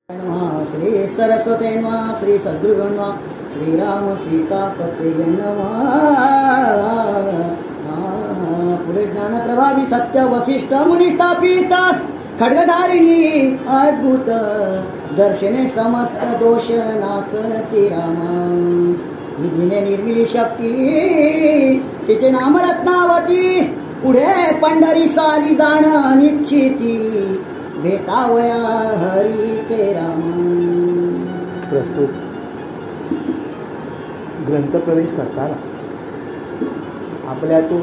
नमः श्री सरस्वते नमः श्री सद्गुरु नमः श्रीराम सीतापते नमः. पुढे ज्ञानप्रभावी सत्य वसिष्ठ मुनी स्थापित खड्गधारिणी अद्भुत दर्शने समस्त दोष नासती राम. विधीने निर्मिली शक्ती तिचे नाम रत्नावती. पुढे पंढरी साली जाण निश्चिती भेटावया हरी ते राम. प्रस्तुत ग्रंथप्रवेश करताना आपल्यातून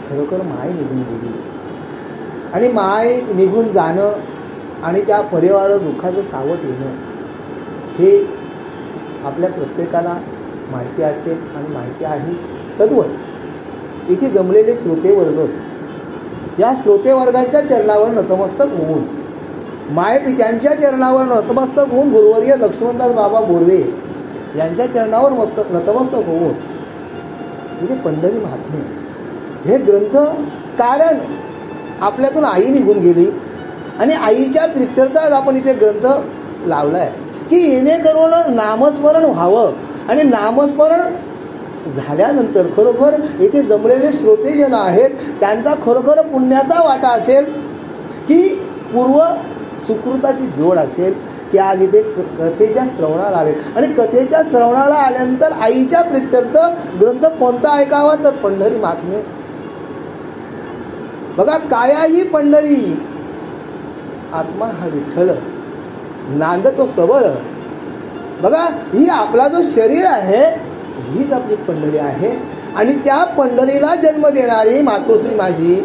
खरोखर माय निघून गेली आणि माय निघून जाणं आणि त्या परिवारावर दुःखाचं सावट येणं हे आपल्या प्रत्येकाला माहिती असेल आणि माहिती आहे. तद्वत इथे जमलेले श्रोतेवर्ग या श्रोतेवर्गाच्या चरणावर नतमस्तक होऊन मायपित्यांच्या चरणावर नतमस्तक होऊन गुरुवर्य लक्ष्मणदास बाबा बोर्वे यांच्या चरणावर नतमस्तक होऊन इथे पंढरी महात्म्य हे ग्रंथ, कारण आपल्यातून आई निघून गेली आणि आईच्या प्रित्यर्थात आपण इथे ग्रंथ लावलाय की येणेकरून नामस्मरण व्हावं. आणि नामस्मरण झाल्यानंतर खरोखर इथे जमलेले श्रोते जन आहेत त्यांचा खरोखर पुण्याचा वाटा असेल की पूर्व सुकृताची जोड असेल की आज इथे कथेच्या श्रवणाला आले आणि कथेच्या श्रवणाला आल्यानंतर आईच्या प्रित्यर्थ ग्रंथ कोणता ऐकावा तर पंढरी महात्म्य. बघा, कायाही पंढरी आत्मा हा विठ्ठल नांद तो सबळ. बघा, ही आपला जो शरीर आहे हीच आपली पंढरी आहे आणि त्या पंढरीला जन्म देणारी मातोश्री माझी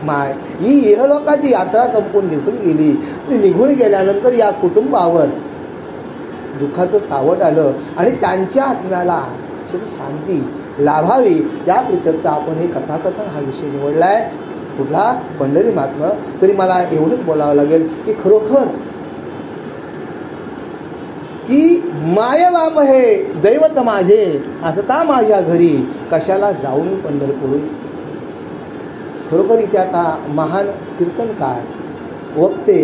माय ही इहलोकाची यात्रा संपून निघून गेली. निघून गेल्यानंतर या कुटुंबावर दुःखाचं सावट आलं आणि त्यांच्या आत्म्याला शांती लाभावी त्या प्रित्यर्थ आपण हे कथाकथन हा विषय निवडलाय. कुठला? पंढरी महात्म्य. तरी मला एवढंच बोलावं लागेल की खरोखर की माय बाप हे दैवत माझे असता माझ्या घरी कशाला जाऊन पंढरपूर. खरोखर इथे आता महान कीर्तनकार, वक्ते,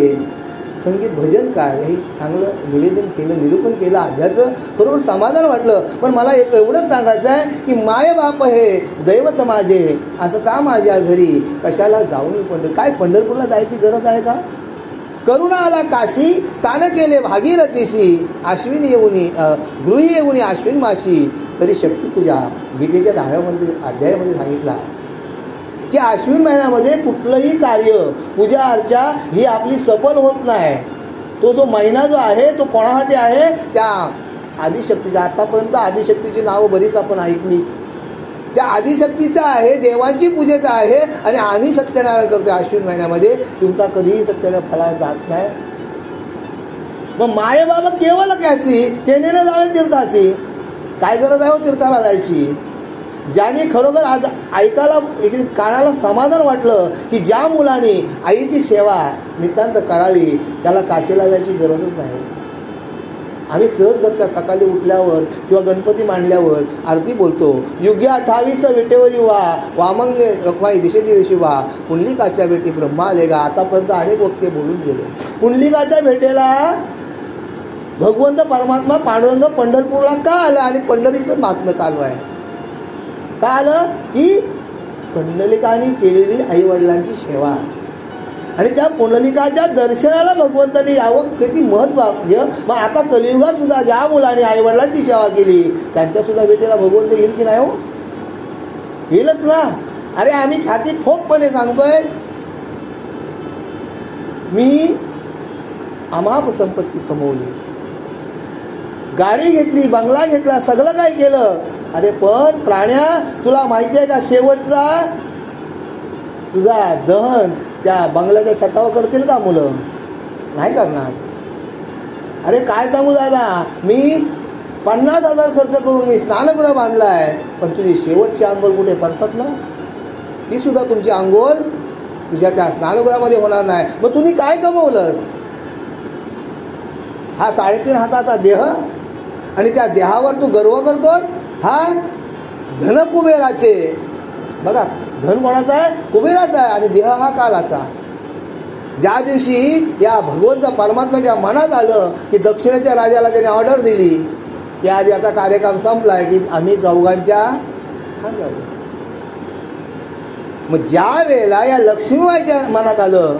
संगीत भजनकार हे चांगलं निवेदन केलं, निरूपण केलं. आध्याचं खरोखर समाधान वाटलं. पण मला एवढंच सांगायचं आहे की माय बाप हे दैवत माझे असता माझ्या घरी कशाला जाऊन पंढर. काय पंढरपूरला जायची गरज आहे का? करुणा आला काशी स्थान केले भागीरथीसी. अश्विन येऊनी गृही येऊनी अश्विन माशी तरी शक्तीपूजा. गीतेच्या 10व्या अध्यायामध्ये सांगितला की अश्विन महिन्यामध्ये कुठलंही कार्य पूजा अर्चा ही आपली सफल होत नाही. तो जो महिना जो आहे तो कोणासाठी आहे? त्या आदिशक्तीचा. आतापर्यंत आदिशक्तीची नावं बरीच आपण ऐकली. त्या आदिशक्तीचा आहे, देवांची पूजेचा आहे आणि आम्ही सत्यनारायण करतो अश्विन महिन्यामध्ये. तुमचा कधीही सत्यनारायण फळा जात नाही. मग माय बाबा केवळ कॅसी तेने न जावे तीर्थासी. काय गरज आहे तीर्थाला जायची? ज्याने खरोखर आज ऐकायला कानाला समाधान वाटलं की ज्या मुलाने आईची सेवा नितांत करावी त्याला काशीला जायची गरजच नाही. आम्ही सहजगत्या सकाळी उठल्यावर किंवा गणपती मांडल्यावर आरती बोलतो. युग्य 28 विटेवरी वा वामंगे रखमाई दिशेची दिवशी वा पुंडलिकाच्या भेटी ब्रह्मा आले गा. आतापर्यंत अनेक वक्ते बोलून गेले. पुंडलिकाच्या भेटेला भगवंत परमात्मा पांडुरंग पंढरपूरला का आला आणि पंढरीचं महात्म्य चालू आहे. का आलं की पुंडलिकाने केलेली आई वडिलांची सेवा आणि त्या पुंडलिकाच्या दर्शनाला भगवंताने यावं किती महत्त्व. मग आता कलियुगात सुद्धा ज्या मुलाने आई वडिलांची सेवा केली त्यांच्या सुद्धा भेटीला भगवंत येईल की नाही? हो, येईलच ना. अरे आम्ही छाती ठोकपणे सांगतोय मी अमाप संपत्ती कमवली, गाडी घेतली, बंगला घेतला, सगळं काय केलं. अरे पण प्राण्या तुला माहिती आहे का शेवटचा तुझा दहन त्या बंगल्याच्या छतावर करतील का मुलं? नाही करणार. अरे काय सांगू दादा, मी 50,000 खर्च करून मी स्नानगृह बांधलाय पण तुझी शेवटची आंघोळ कुठे? पडतात ना. ती सुद्धा तुमची आंघोळ तुझ्या त्या स्नानगृहामध्ये होणार नाही. मग तुम्ही काय कमवलंस? हा 3.5 हाताचा देह आणि त्या देहावर तू गर्व करतोस. हा धन कुबेराचे. बघा, धन कोणाचा आहे? कुबेराचा आहे आणि देह हा कालाचा. ज्या दिवशी या भगवंत परमात्म्याच्या मनात आलं की दक्षिणेच्या राजाला त्याने ऑर्डर दिली की आज याचा कार्यक्रम संपलाय की आम्ही चौघांच्या खांद्यावर. मग ज्या वेळेला या लक्ष्मीबाईच्या मनात आलं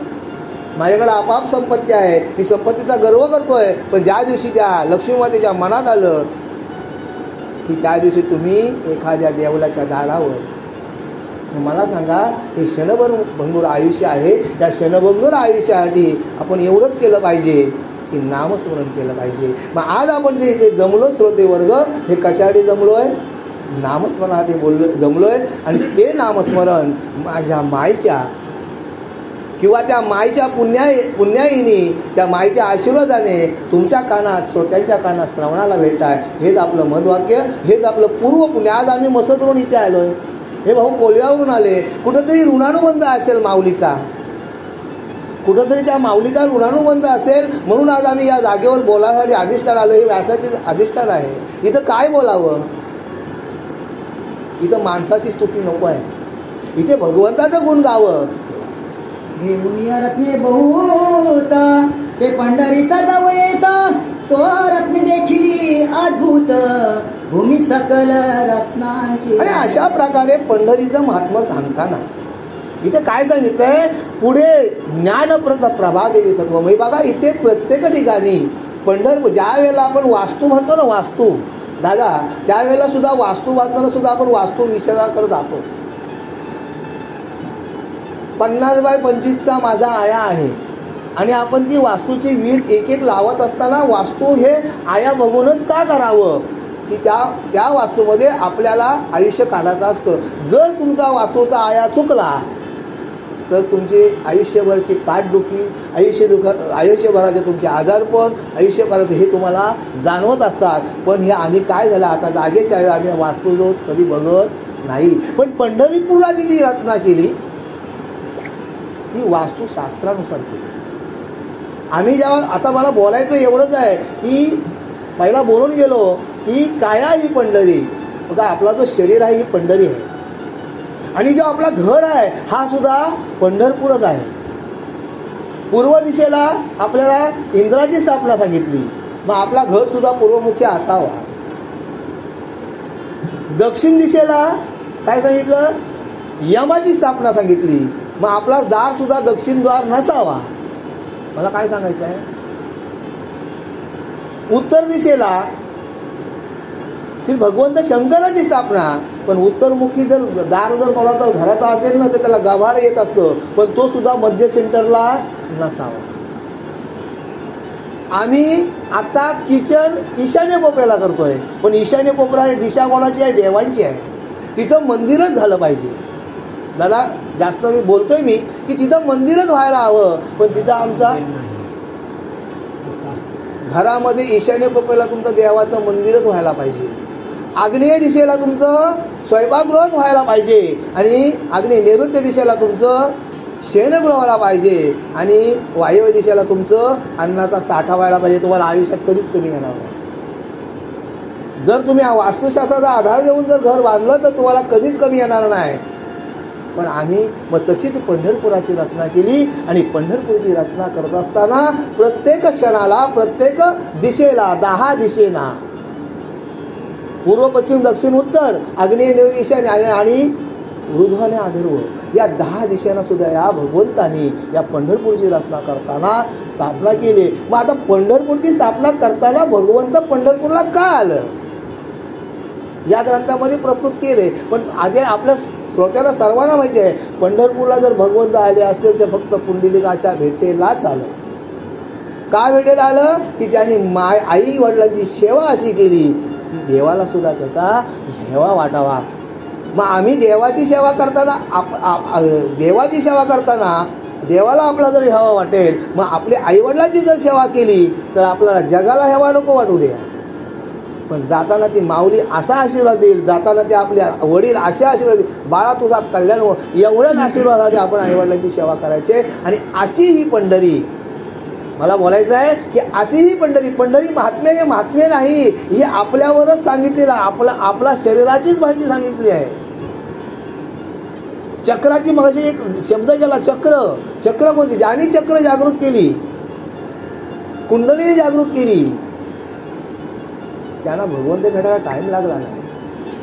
माझ्याकडे आपाप संपत्ती आहे, मी संपत्तीचा गर्व करतोय, पण ज्या दिवशी त्या लक्ष्मीमातेच्या मनात आलं की त्या दिवशी तुम्ही एखाद्या देवलाच्या दारावर, मला सांगा हे क्षणभंगूर आयुष्य आहे, त्या क्षणभंगूर आयुष्यासाठी आपण एवढंच केलं पाहिजे की नामस्मरण केलं पाहिजे. मग आज आपण जे इथे जमलो श्रोते वर्ग, हे कशासाठी जमलोय? नामस्मरणासाठी जमलोय. आणि ते नामस्मरण माझ्या माईच्या किंवा त्या माईच्या पुण्याईनी, त्या माईच्या आशीर्वादाने तुमच्या कानात, श्रोत्यांच्या कानात श्रवणाला भेटताय. हेच आपलं मधवाक्य, हेच आपलं पूर्व पुण्य. आज आम्ही मसदरून इथे आलोय. हे भाऊ कोल्ह्यावरून आले. कुठंतरी ऋणानुबंध असेल माऊलीचा, कुठंतरी त्या माऊलीचा ऋणानुबंध असेल, म्हणून आज आम्ही या जागेवर बोलायसाठी अधिष्ठान आलो. हे व्यासाचे अधिष्ठान आहे. इथं काय बोलावं? इथं माणसाची स्तुती नको आहे, इथे भगवंताचं गुण गावं. घेऊन रत्ने बहुत ते पंढरी सजाव येता, तो रत्न देखिली अद्भुत भूमी सकल रत्नांची. आणि अशा प्रकारे पंढरीचं महात्म्य सांगताना इथे काय सांगितलंय? पुढे ज्ञानप्रद प्रभादेवी सत्वमयी. बघा इथे प्रत्येक ठिकाणी पंढरपूर, ज्या वेळेला आपण वास्तू म्हणतो ना, वास्तू दादा, त्यावेळेला सुद्धा वास्तू बांधताना सुद्धा आपण वास्तू विषयाकडे जातो. 50x25चा माझा आया आहे आणि आपण ती वास्तूची वीट एक एक लावत असताना वास्तू हे आया बघूनच का करावं की त्या वास्तूमध्ये आपल्याला आयुष्य काढायचं असतं. जर तुमचा वास्तूचा आया चुकला तर तुमची आयुष्यभरची पाठदुखी, आयुष्यभराचे तुमचे आजारपण, आयुष्यभराचे हे तुम्हाला जाणवत असतात. पण हे आम्ही काय झालं, आता जागेच्या वेळी आम्ही वास्तू रोज कधी बघत नाही. पण पंढरपूरला जी रचना केली ती वास्तुशास्त्रानुसार केली. आम्ही जेव्हा, आता मला बोलायचं एवढंच आहे की पहिला बोलून गेलो की काया ही पंढरी. बघा आपला जो शरीर आहे ही पंढरी आहे आणि जो आपला घर आहे हा सुद्धा पंढरपूरच आहे. पूर्व दिशेला आपल्याला इंद्राची स्थापना सांगितली, मग आपला घर सुद्धा पूर्वमुखी असावा. दक्षिण दिशेला काय सांगितलं? यमाची स्थापना सांगितली, मग आपला दार सुद्धा दक्षिण द्वार नसावा. मला काय सांगायचं आहे? उत्तर दिशेला श्री भगवंत शंकराची स्थापना, पण उत्तरमुखी जर दार जर कोणाचा घराचा असेल ना तर त्याला गाभाड येत असतं, पण तो सुद्धा मध्य सेंटरला नसावा. आम्ही आता किचन ईशान्य कोपऱ्याला करतोय, पण ईशान्य कोपरा ही दिशा कोणाची आहे? देवांची आहे. तिथं मंदिरच झालं पाहिजे. दादा जास्त मी बोलतोय की तिथं मंदिरच व्हायला हवं, पण तिथं आमचा घरामध्ये ईशान्य कोपऱ्याला तुमचं देवाचं मंदिरच व्हायला पाहिजे. आग्नेय दिशेला तुमचं स्वयंपाकगृहच व्हायला पाहिजे आणि नैऋत्य दिशेला तुमचं शयनगृह व्हायला पाहिजे आणि वायव्य दिशेला तुमचं अन्नाचा साठा व्हायला पाहिजे. तुम्हाला आयुष्यात कधीच कमी येणार नाही. जर तुम्ही वास्तुशास्त्राचा आधार देऊन जर घर बांधलं तर तुम्हाला कधीच कमी येणार नाही. पण आम्ही मग तशीच पंढरपुराची रचना केली आणि पंढरपूरची रचना करत असताना प्रत्येक क्षणाला, प्रत्येक दिशेला, 10 दिशेना, पूर्व, पश्चिम, दक्षिण, उत्तर, आग्नेय, नैऋत्य, ईशान्य आणि ऊर्ध्व आणि अधर्व या 10 दिशेना सुद्धा या भगवंतांनी या पंढरपूरची रचना करताना स्थापना केली. मग आता पंढरपूरची स्थापना करताना भगवंत पंढरपूरला का आलं या ग्रंथामध्ये प्रस्तुत केले. पण आधी आपल्या श्रोत्याला सर्वांना माहिती आहे, पंढरपूरला जर भगवंत आले असतील तर फक्त पुंडलिकाच्या भेटेलाच आलं. का भेटेला आलं? की त्यांनी आई वडिलांची सेवा अशी केली की देवाला सुद्धा त्याचा हेवा वाटावा. मग आम्ही देवाची सेवा करताना देवाला आपला जर हेवा वाटेल, मग आपल्या आईवडिलांची जर सेवा केली तर आपल्याला जगाला हेवा नको वाटू द्या. पण जाताना ती माऊली असा आशीर्वाद देईल, जाताना ते आपल्या वडील असे आशीर्वाद देईल, बाळा तुझा कल्याण हो, एवढ्याच आशीर्वादाने आपण आईवडिलांची सेवा करायचे. आणि अशी ही पंढरी, मला बोलायचं आहे की अशी ही पंढरी महात्म्य हे महात्म्य नाही, हे आपल्यावरच सांगितलेलं, आपला शरीराचीच माहिती सांगितली आहे. चक्राची मगाशी एक शब्द गेला, चक्र. चक्र कोणती? ज्याने चक्र जागृत केली, कुंडलीने जागृत केली, त्यांना भगवंत भेटायला टाइम लागला नाही.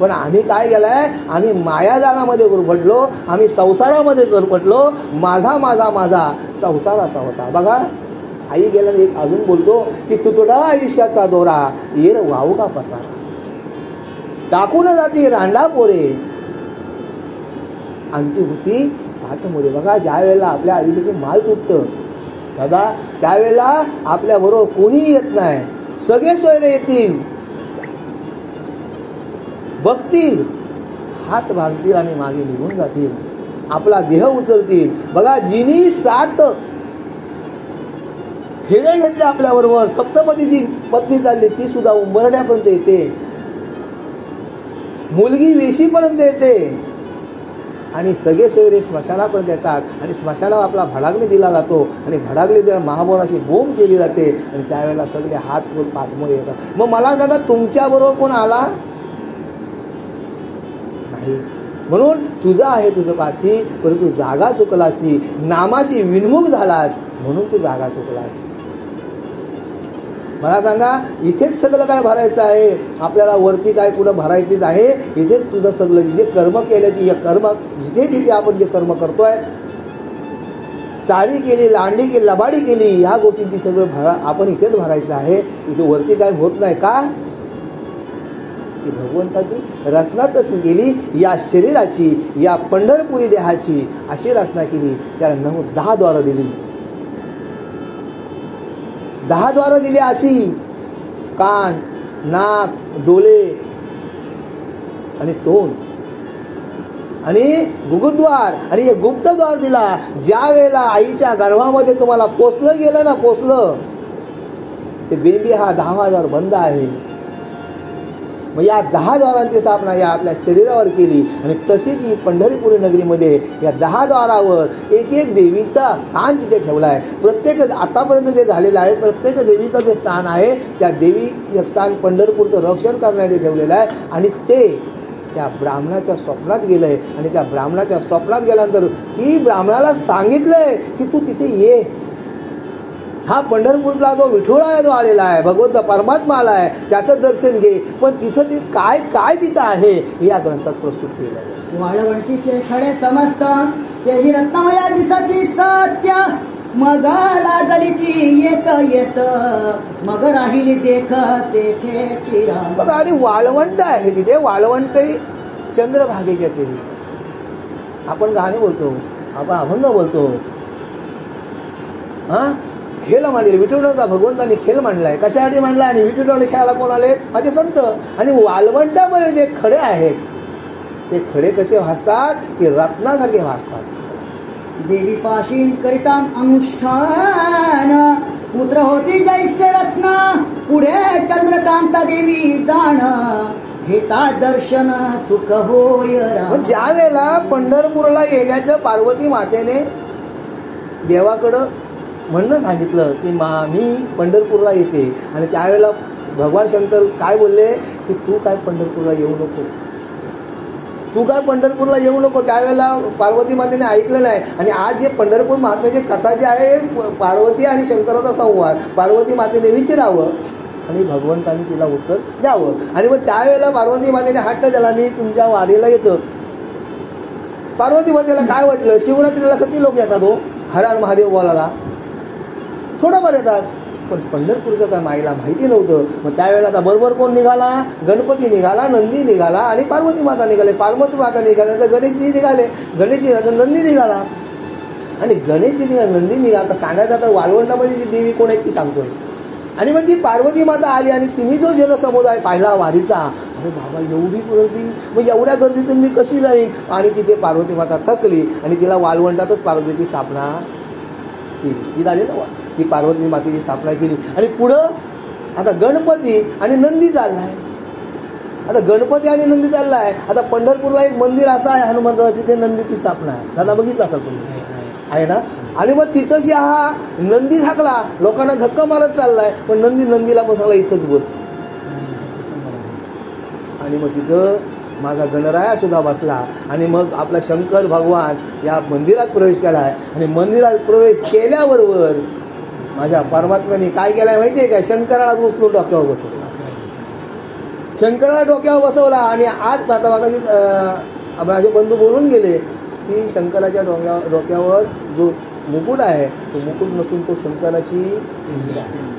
पण आम्ही काय केलंय, आम्ही मायाजालामध्ये गुरफटलो, आम्ही संसारामध्ये गुरफटलो. माझा माझा माझा संसाराचा होता. बघा आई गेल्याने एक अजून बोलतो की तुटडा आयुष्याचा दोरा, येर वाहू का पसारा, टाकून जाती रांडा पोरे, आमची होती पाठमोरे. बघा ज्या वेळेला आपल्या आयुष्याचे माल तुटतं दादा, त्यावेळेला आपल्या बरोबर कोणीही येत नाही. सगळे सोयरे येतील, बघतील, हात भागतील आणि मागे निघून जातील, आपला देह उचलतील. बघा जिनी 7 फेरे घेतले आपल्या बरोबर, सप्तपदीची पत्नी चालली, ती सुद्धा उंबरड्यापर्यंत येते, मुलगी वेशीपर्यंत येते, आणि सगळे सोयरे स्मशानापर्यंत येतात. आणि स्मशानावर आपला भडागणी दिला जातो, आणि भडागली दिला महापौराशी बोंब केली जाते, आणि त्यावेळेला सगळे हात करून पाठमोरे येतात. मग मला सांगा तुमच्या बरोबर कोण आला नाही. म्हणून तुझा आहे तुझं पाशी, परंतु जागा चुकलासी, नामाशी विनमुख झालास म्हणून तू जागा चुकलास. मला सांगा इथेच सगळं काय भरायचं आहे आपल्याला, वरती काय पुढं भरायचेच आहे. इथेच तुझं सगळं जे कर्म केल्याची, या कर्म जिथे जिथे आपण जे कर्म करतोय, चाळी केली, लांडी केली, लबाडी केली, ह्या गोष्टींची सगळं आपण इथेच भरायचं आहे. इथे वरती काय होत नाही का? की भगवंताची रचना तशी केली, या शरीराची, या पंढरपुरी देहाची अशी रचना केली. त्याला 10 द्वार दिली, 10 द्वार दिली अशी, कान, नाक, डोळे आणि तोंड आणि गुगुद्वार, आणि हे गुप्तद्वार दिला. ज्या वेळेला आईच्या गर्भामध्ये तुम्हाला पोचलं गेलं ना, पोचलं ते बेबी हा 10वा द्वार बंद आहे. मग या 10 द्वारांची स्थापना या आपल्या शरीरावर केली, आणि तशीच ही पंढरपुरी नगरीमध्ये या 10 द्वारावर एक एक देवीचा स्थान तिथे ठेवलं आहे. प्रत्येक आतापर्यंत जे झालेलं आहे, प्रत्येक देवीचं जे स्थान आहे, त्या देवीचं स्थान पंढरपूरचं रक्षण करण्यासाठी ठेवलेलं आहे. आणि ते त्या ब्राह्मणाच्या स्वप्नात गेलंय, आणि त्या ब्राह्मणाच्या स्वप्नात गेल्यानंतर ती ब्राह्मणाला सांगितलंय की तू तिथे ये. हा पंढरपूरला जो विठुराया जो आलेला आहे, भगवंत परमात्मा आला आहे, त्याचं दर्शन घे. पण तिथं ती काय काय तिथं आहे हे या ग्रंथात प्रस्तुत केलं आहे. वाळवंटीचे खडे समस्त तेही रत्नमया दिसती सत्य, मग लाजली ती येत येत, मग राहिली देख तेथे चिरा. बघा, आणि वाळवंट आहे तिथे, वाळवंट चंद्रभागेच्या तेरी. आपण गाणे बोलतो, आपण अभंग बोलतो, हा खेळ मांडले विठुरायाचा भगवंतांनी खेळ मांडलाय. कशासाठी मांडलाय? आणि विठुरायाने खेळायला कोण आले? माझे संत. आणि वाळवंटामध्ये जे खडे आहेत ते खडे कसे भासतात की रत्नासारखे भासतात. देवी पाशी करिता अनुष्ठान, पुत्र होती जैसे रत्न, पुढे चंद्रकांता देवी जाण, घेता दर्शन सुख होय. ज्या वेळेला पंढरपूरला येण्याचं पार्वती मातेने देवाकडं म्हणणं सांगितलं की मी पंढरपूरला येते, आणि त्यावेळेला भगवान शंकर काय बोलले की तू काय पंढरपूरला येऊ नको, तू काय पंढरपूरला येऊ नको. त्यावेळेला पार्वती मातेने ऐकलं नाही. आणि आज जे पंढरपूर महात्म्याची कथा जी आहे, पार्वती आणि शंकराचा संवाद, पार्वती मातेने विचारावं आणि भगवंतांनी तिला उत्तर द्यावं. आणि मग त्यावेळेला पार्वती मातेने हट्ट झाला, मी तुमच्या वारीला येतो. पार्वती मातेला काय वाटलं, शिवरात्रीला किती लोक येतात हो हर हर महादेव बोलायला, थोडंफार येतात. पण पंढरपूरचं काय माईला माहिती नव्हतं. मग त्यावेळेला आता बरोबर कोण निघाला? गणपती निघाला, नंदी निघाला, आणि पार्वती माता निघाले. पार्वती माता निघाले तर गणेशजी निघाले, गणेशजी नंदी निघाला, आणि गणेशजी निघाला, नंदी निघाला. आता सांगायचं तर वाळवंटामध्ये जी देवी कोण आहे ती सांगतोय. आणि मग ती पार्वती माता आली, आणि तिने जो जनसमुदाय पाहिला वारीचा, अरे बाबा एवढी गर्दी, मग एवढ्या गर्दीतून मी कशी जाईन? आणि तिथे पार्वती माता थकली, आणि तिला वाळवंटातच पार्वतीची स्थापना केली. ती झाली ना, ती पार्वती मातेची स्थापना केली. आणि पुढं आता गणपती आणि नंदी चाललाय. आता गणपती आणि नंदी चाललाय. आता पंढरपूरला एक मंदिर असं आहे हनुमंताचं, तिथे नंदीची स्थापना आहे. दादा बघितलं असाल तुम्ही, आहे ना. आणि मग तिथंशी हा नंदी थाकला, लोकांना धक्का मारत चाललाय, पण नंदीला पण सांगला इथंच बस. आणि मग तिथं माझा गणराया सुद्धा बसला आणि मग आपला शंकर भगवान या मंदिरात प्रवेश केला आहे. आणि मंदिरात प्रवेश केल्याबरोबर माझ्या परमात्म्याने काय केलंय माहिती आहे का? शंकराला उचलून डोक्यावर बसवला. शंकराला डोक्यावर बसवला. आणि आज आता बघा माझे बंधू बोलून गेले की शंकराच्या डोक्यावर जो मुकुट आहे तो मुकुट नसून तो शंकराची पिंड आहे.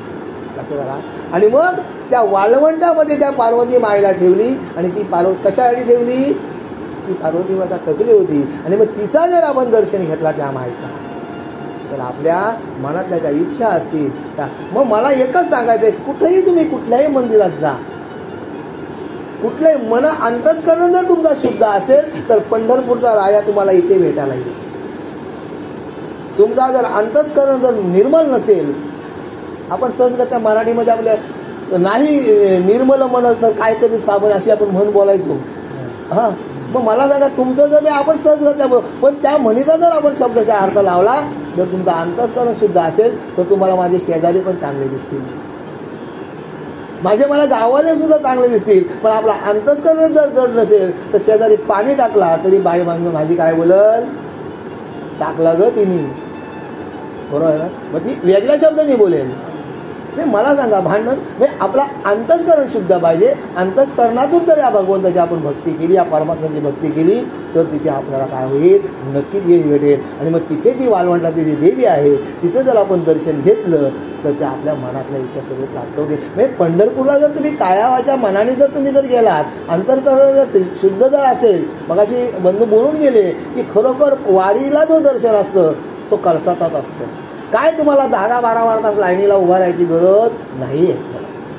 लक्षात आला. आणि मग त्या वाळवंटामध्ये त्या पार्वती माईला ठेवली. आणि ती कशासाठी ठेवली? ती पार्वती माता थकली होती. आणि मग तिचा जर आपण दर्शन घेतला त्या माईचा तर आपल्या मनातल्या ज्या इच्छा असतील त्या, मग मला एकच सांगायचंय, कुठेही तुम्ही कुठल्याही मंदिरात जा, कुठल्याही मन अंतस्करण जर तुमचा शुद्ध असेल तर पंढरपूरचा राजा तुम्हाला इथे भेटायला येईल. तुमचा जर अंतस्करण जर निर्मल नसेल, आपण सहजगत्या मराठीमध्ये आपल्या नाही निर्मल मन तर काहीतरी साबण अशी आपण म्हण बोलायचो. हा, मग मला सांगा तुमचं जर आपण सहजगत्या, पण त्या म्हणीचा जर आपण शब्दाचा अर्थ लावला, जर तुमचा अंतस्करण शुद्ध असेल तर तुम्हाला माझे शेजारी पण चांगले दिसतील, मला गावाले सुद्धा चांगले दिसतील. पण आपला अंतस्करण जर जड नसेल तर शेजारी पाणी टाकला तरी बाई मागून माझी काय बोलल, टाकला ग तिने, बरोबर आहे ना. मग ती वेगळ्या शब्दाने बोलेल. नाही, मला सांगा भांडण म्हणजे आपला अंतस्करण शुद्ध पाहिजे. अंतस्करणातून जर या भगवंताची आपण भक्ती केली, या परमात्म्याची भक्ती केली तर तिथे आपल्याला काय होईल, नक्कीच यश भेटेल. आणि मग तिथे जी वाळवंटातली जी देवी आहे तिचं जर आपण दर्शन घेतलं तर ते आपल्या मनातल्या इच्छा सर्व प्राप्त होते. म्हणजे पंढरपूरला जर तुम्ही कायावाच्या मनाने जर तुम्ही जर गेलात, अंतस्करण जर शुद्ध जर असेल, मग अशी बंधू बोलून गेले की खरोखर वारीला जो दर्शन असतं तो कळसाचाच असतो. काय तुम्हाला 10-12 तास लाईनीला उभा राहायची गरज नाहीये.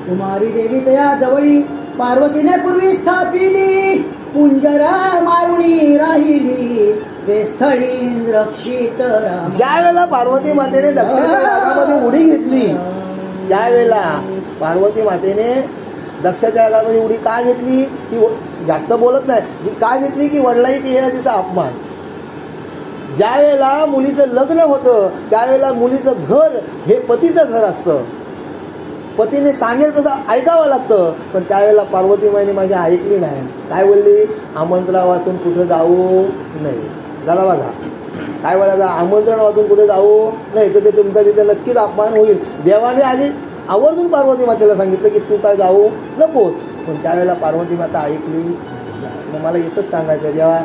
कुमारी देवी तया जवळी पार्वतीने पूर्वी स्थापिली, कुंजरा मारुणी राहिली स्थळी रक्षित. ज्या वेळेला पार्वती मातेने दक्षाच्या यागामध्ये उडी घेतली, त्यावेळेला पार्वती मातेने दक्षाच्या यागामध्ये उडी का घेतली, की जास्त बोलत नाही, का घेतली की वडिलांनी केला तिचा अपमान. ज्या वेळेला मुलीचं लग्न होतं त्यावेळेला मुलीचं घर हे पतीचं घर असतं, पतीने सांगेल तसं ऐकावं लागतं. पण त्यावेळेला पार्वती माईने माझी ऐकली नाही. काय बोलली, आमंत्रण वाचून कुठे जाऊ नाही. दादा बघा काय बोलायचं, आमंत्रण वाचून कुठे जाऊ नाही तर ते तुमचा तिथे नक्कीच अपमान होईल. देवाने आधी आवर्जून पार्वती मातेला सांगितलं की तू काय जाऊ नकोस, पण त्यावेळेला पार्वती माता ऐकली. मग मला एकच सांगायचं, जेव्हा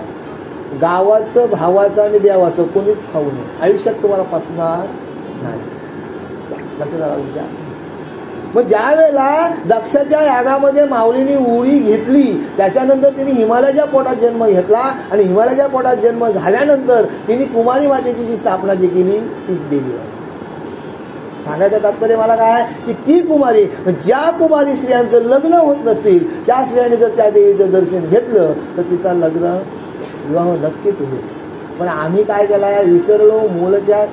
गावाचं, भावाचं आणि देवाचं कोणीच खाऊ नये, आयुष्यात तुम्हाला पसणार नाही. लक्षात आलं तुमच्या. मग ज्या वेळेला दक्षाच्या यागामध्ये माऊलीने उडी घेतली त्याच्यानंतर तिने हिमालयाच्या पोटात जन्म घेतला. आणि हिमालयाच्या पोटात जन्म झाल्यानंतर तिने कुमारी मातेची जी स्थापना जी केली तीच देवी आहे. सांगायचं तात्पर्य मला काय, की ती कुमारी, ज्या कुमारी स्त्रियांचं लग्न होत नसतील त्या स्त्रियांनी जर त्या देवीचं दर्शन घेतलं तर तिचा लग्न विवाह नक्कीच होईल. पण आम्ही काय केला, विसरलो मूलच्या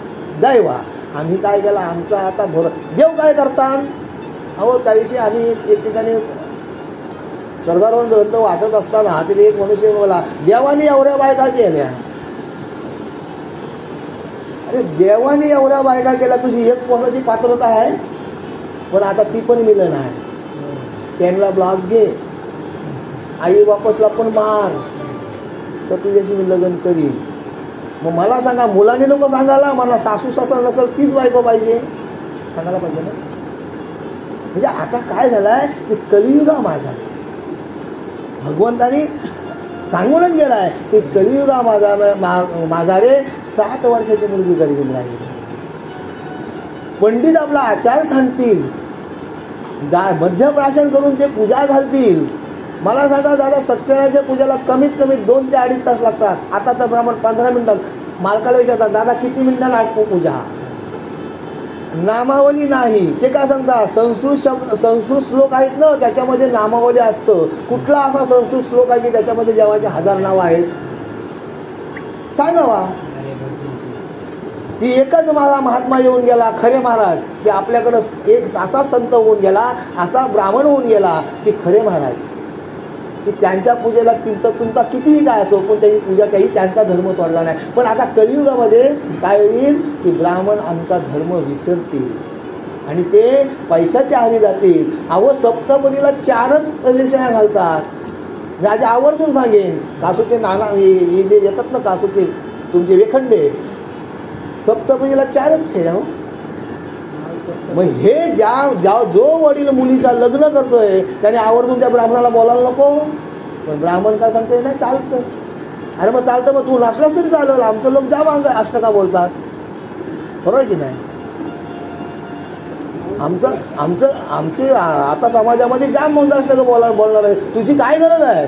दैवा. आम्ही काय केला, आमचा आता देव काय करतात. अहो त्यादिवशी आम्ही एक ठिकाणी स्वर्गारोहण ग्रंथ वाचत असताना तिथे एक मनुष्य बोला, देवानी एवढ्या बायका केल्या. अरे देवानी एवढ्या बायका केल्या, तुझी एक पोसाची पात्रता आहे, पण आता ती पण मिळलं नाही. त्यांना ब्लॉक घे, आई बापसला पण मार, तर तुझ्याशी मी लग्न करीन. मग मला सांगा, मुलाने नको सांगायला, मला सासू सासरा नसेल तीच बायको पाहिजे सांगायला पाहिजे ना. म्हणजे आता काय झालंय की कलियुगा माझा, भगवंतानी सांगूनच गेलाय की कलियुगा माझा रे. 7 वर्षाची मुलगी गरीब राहील. पंडित आपला आचार सांगतील, मध्यप्राशन करून ते पूजा घालतील. मला सांगा दादा, सत्यनारायणच्या पूजेला कमीत कमी 2 ते 2.5 तास लागतात. आताचा ब्राह्मण 15 मिनिटात. मालकाला विचारतात, दादा किती मिनिटांना आटपो पूजा. नामावली नाही, ते काय सांगतात, संस्कृत श्लोक आहेत ना त्याच्यामध्ये नामावली असतं. कुठला असा संस्कृत श्लोक आहे की त्याच्यामध्ये देवाचे 1000 नावं आहेत सांगावा. ती एकच माझा महात्मा येऊन गेला खरे महाराज, की आपल्याकडं एक असा संत होऊन गेला, असा ब्राह्मण होऊन गेला की खरे महाराज, की त्यांच्या पूजेला तुमचा कितीही काय असो पण त्याची पूजा काही त्यांचा धर्म सोडला नाही. पण आता कलियुगामध्ये काय होईल की ब्राह्मण आमचा धर्म विसरतील आणि ते पैशाच्या आधी जातील. अहो सप्तपदीला 4च प्रदक्षिणा घालतात. मी आधी आवर्जून सांगेन. कासूचे नाना हे जे येतात ना कासूचे तुमचे वेखंडे सप्तपदीला 4च फेऱ्या हो. मग हे जो वडील मुलीचा लग्न करतोय त्याने आवर्जून त्या ब्राह्मणाला बोलायला नको. पण ब्राह्मण काय सांगतोय नाही चालतं. अरे मग चालतं, मग तू नसलास तरी चालेल. आमचं लोक जा मांग अष्टका बोलतात, बरोबर की नाही. आमचे आता समाजामध्ये जाम अष्टका बोलणार आहे. तुझी काय गरज आहे?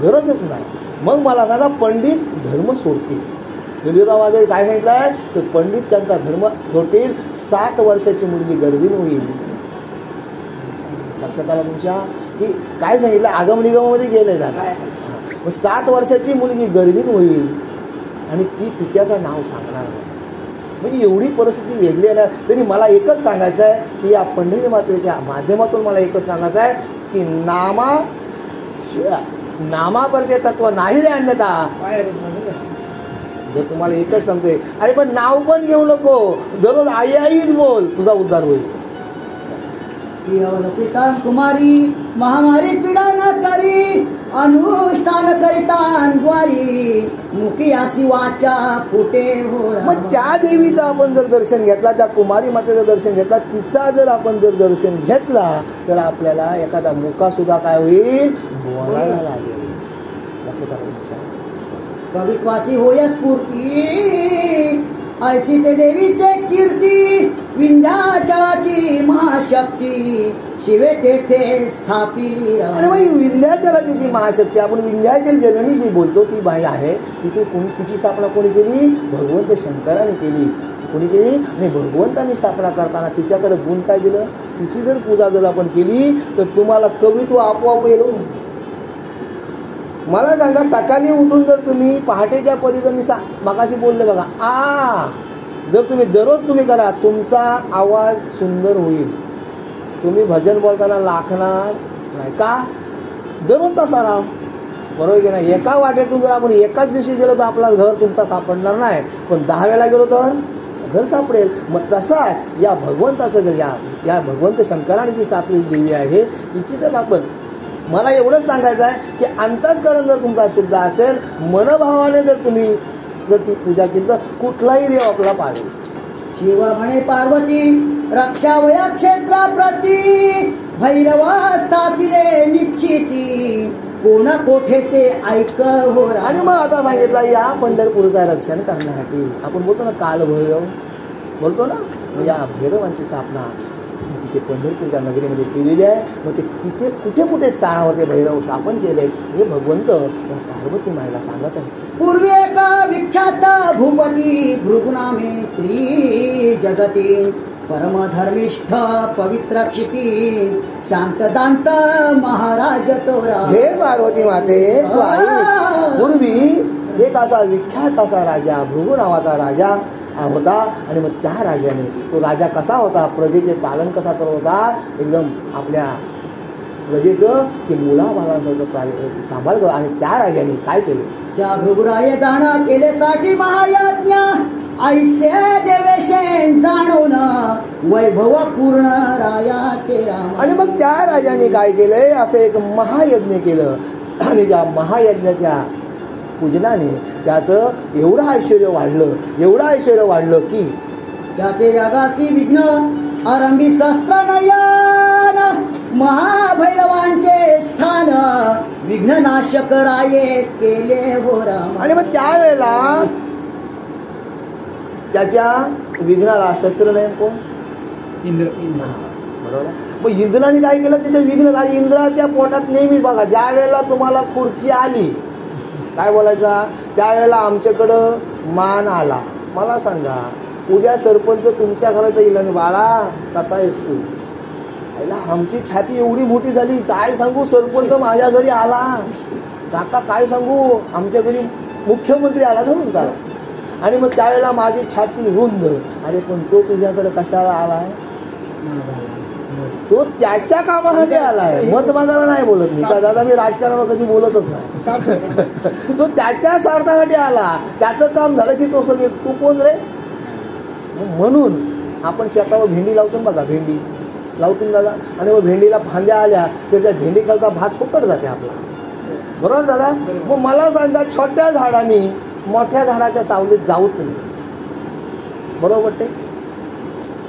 गरजच नाही. मग मला सांगा पंडित धर्म सोडतील. माझे काय सांगितलं आहे तर पंडित त्यांचा धर्म सोडतील. 7 वर्षाची मुलगी गर्भीण होईल. लक्षात आलं तुमच्या की काय सांगितलं आगम निगमामध्ये गेले जात. 7 वर्षाची मुलगी गर्भीण होईल आणि ती पित्याचं नाव सांगणार नाही. म्हणजे एवढी परिस्थिती वेगळी आहे ना. तरी मला एकच सांगायचं आहे की या पंढरी मातेच्या माध्यमातून मला एकच सांगायचं आहे की नामापरते तत्व नाही रे अन्यथा. जर तुम्हाला एकच सांगतोय अरे पण नाव पण घेऊ नको, दररोज आई आईच बोल, तुझा उद्धार होईल. कुमारी महामारी पीडा न करी अनुष्ठान करिता द्वारी मुखी अशी वाचा फुटे हो. मग त्या देवीचं आपण जर दर्शन घेतला, त्या कुमारी मातेचं दर्शन घेतला, तिचा जर आपण जर दर्शन घेतला तर आपल्याला एखादा मुका सुद्धा काय होईल बोलायला लागेल. लक्षात आलं. कवित्वासी होय स्फूर्ती ऐशी ते देवीचे कीर्ती विंध्याचळाची महाशक्ती शिवे तेथे स्थापिली. आणि मग विंध्याचलाची जी महाशक्ती आपण विंध्याचल जननी जी बोलतो ती बाई आहे, तिथे तिची स्थापना कोणी केली? भगवंत शंकराने केली. कोणी केली? आणि भगवंताने स्थापना करताना तिच्याकडे गुण काय दिलं? तिची जर पूजा जर आपण केली तर तुम्हाला कवित्व आपोआप येईल. मला सांगा सकाळी उठून जर तुम्ही पहाटेच्या परी जर मी मगाशी बोलले बघा जर तुम्ही दररोज तुम्ही करा तुमचा आवाज सुंदर होईल. तुम्ही भजन बोलताना लाखणार नाही का? दररोजचा सराव, बरोबर की नाही. एका वाटेतून जर आपण एकाच दिवशी गेलो तर आपला घर तुमचा सापडणार नाही, पण 10 वेळा गेलो तर घर सापडेल. मग तसाच या भगवंताचं जर या भगवंत शंकराने जी स्थापलेली देवी आहे तिची जर आपण मला एवढंच सांगायचं आहे की अंतःस्करण जर तुमचा शुद्ध असेल, मनभावाने जर तुम्ही जर ती पूजा केली तर कुठलाही देव आपला पावेल. शिव म्हणे पार्वती रक्षावया क्षेत्राप्रती भैरवा स्थापिले निश्चिती कोण कोठे ते ऐक हो. आणि मग आता सांगितलं या पंढरपूरचं रक्षण करण्यासाठी आपण बोलतो ना कालभैरव बोलतो ना, या भैरवांची स्थापना तिथे पंढरपूरच्या नगरीमध्ये केलेली आहे. मग ते तिथे कुठे कुठे स्थानावर ते भैरव स्थापन केले हे भगवंत पार्वती माईला सांगत आहे. पूर्वी एका विख्यात भूपती भृगुनामे त्रि जगती परमधर्मिष्ठ पवित्र क्षिती शांतदांत महाराज तोरा. हे पार्वती माते तू आई. पूर्वी एक असा विख्यात असा राजा भृगु नावाचा राजा होता. आणि मग त्या राजाने तो राजा कसा होता, प्रजेचे पालन कसा करत होता, एकदम आपल्या प्रजेचं की मुलाबाळांचं सांभाळ करत. आणि त्या राजाने काय केलं, त्या भृगुराये जाणं केलेसाठी महायज्ञ ऐसे देवेशेन जाणून वैभव पूर्ण रायाचे राम. आणि मग त्या राजाने काय केलंय, असं एक महायज्ञ केलं. आणि त्या महायज्ञाच्या पूजनाने त्याचं एवढं ऐश्वर्य वाढलं की त्याचे यागासी विघ्न आरंभी शस्त्र नयन महाभैरवांचे स्थान विघ्ननाशक राये केले हो राम. आणि मग त्यावेळेला त्याच्या विघ्नाला शस्त्र नाही कोण? इंद्र. बरोबर. मग इंद्राने काय केलं, तिथे विघ्न काय इंद्राच्या पोटात नेहमी बघा ज्या वेळेला तुम्हाला खुर्ची आली काय बोलायचा, त्यावेळेला आमच्याकडं मान आला. मला सांगा उद्या सरपंच तुमच्या घरात येईल आणि बाळा कसा आहेस तू, आमची छाती एवढी मोठी झाली काय सांगू, सरपंच माझ्या घरी आला, काका काय सांगू आमच्या घरी मुख्यमंत्री आला धरून चाला. आणि मग त्यावेळेला माझी छाती रुंद. अरे पण तो तुझ्याकडे कशाला आलाय, तो त्याच्या कामासाठी आलाय, मत मागायला नाही बोलत मी का दादा, मी राजकारणावर कधी बोलतच नाही. तो त्याच्या स्वार्थासाठी आला, त्याचं काम झालं की तो सगळे तू कोण रे. म्हणून आपण शेतावर भेंडी लावतो बघा, भेंडी लावतून दादा. आणि मग भेंडीला फांद्या आल्या तर त्या भेंडीखालचा भात फुकट जाते आपला. बरोबर दादा. मग मला सांगा, छोट्या झाडांनी मोठ्या झाडाच्या सावलीत जाऊच नाही. बरोबर ते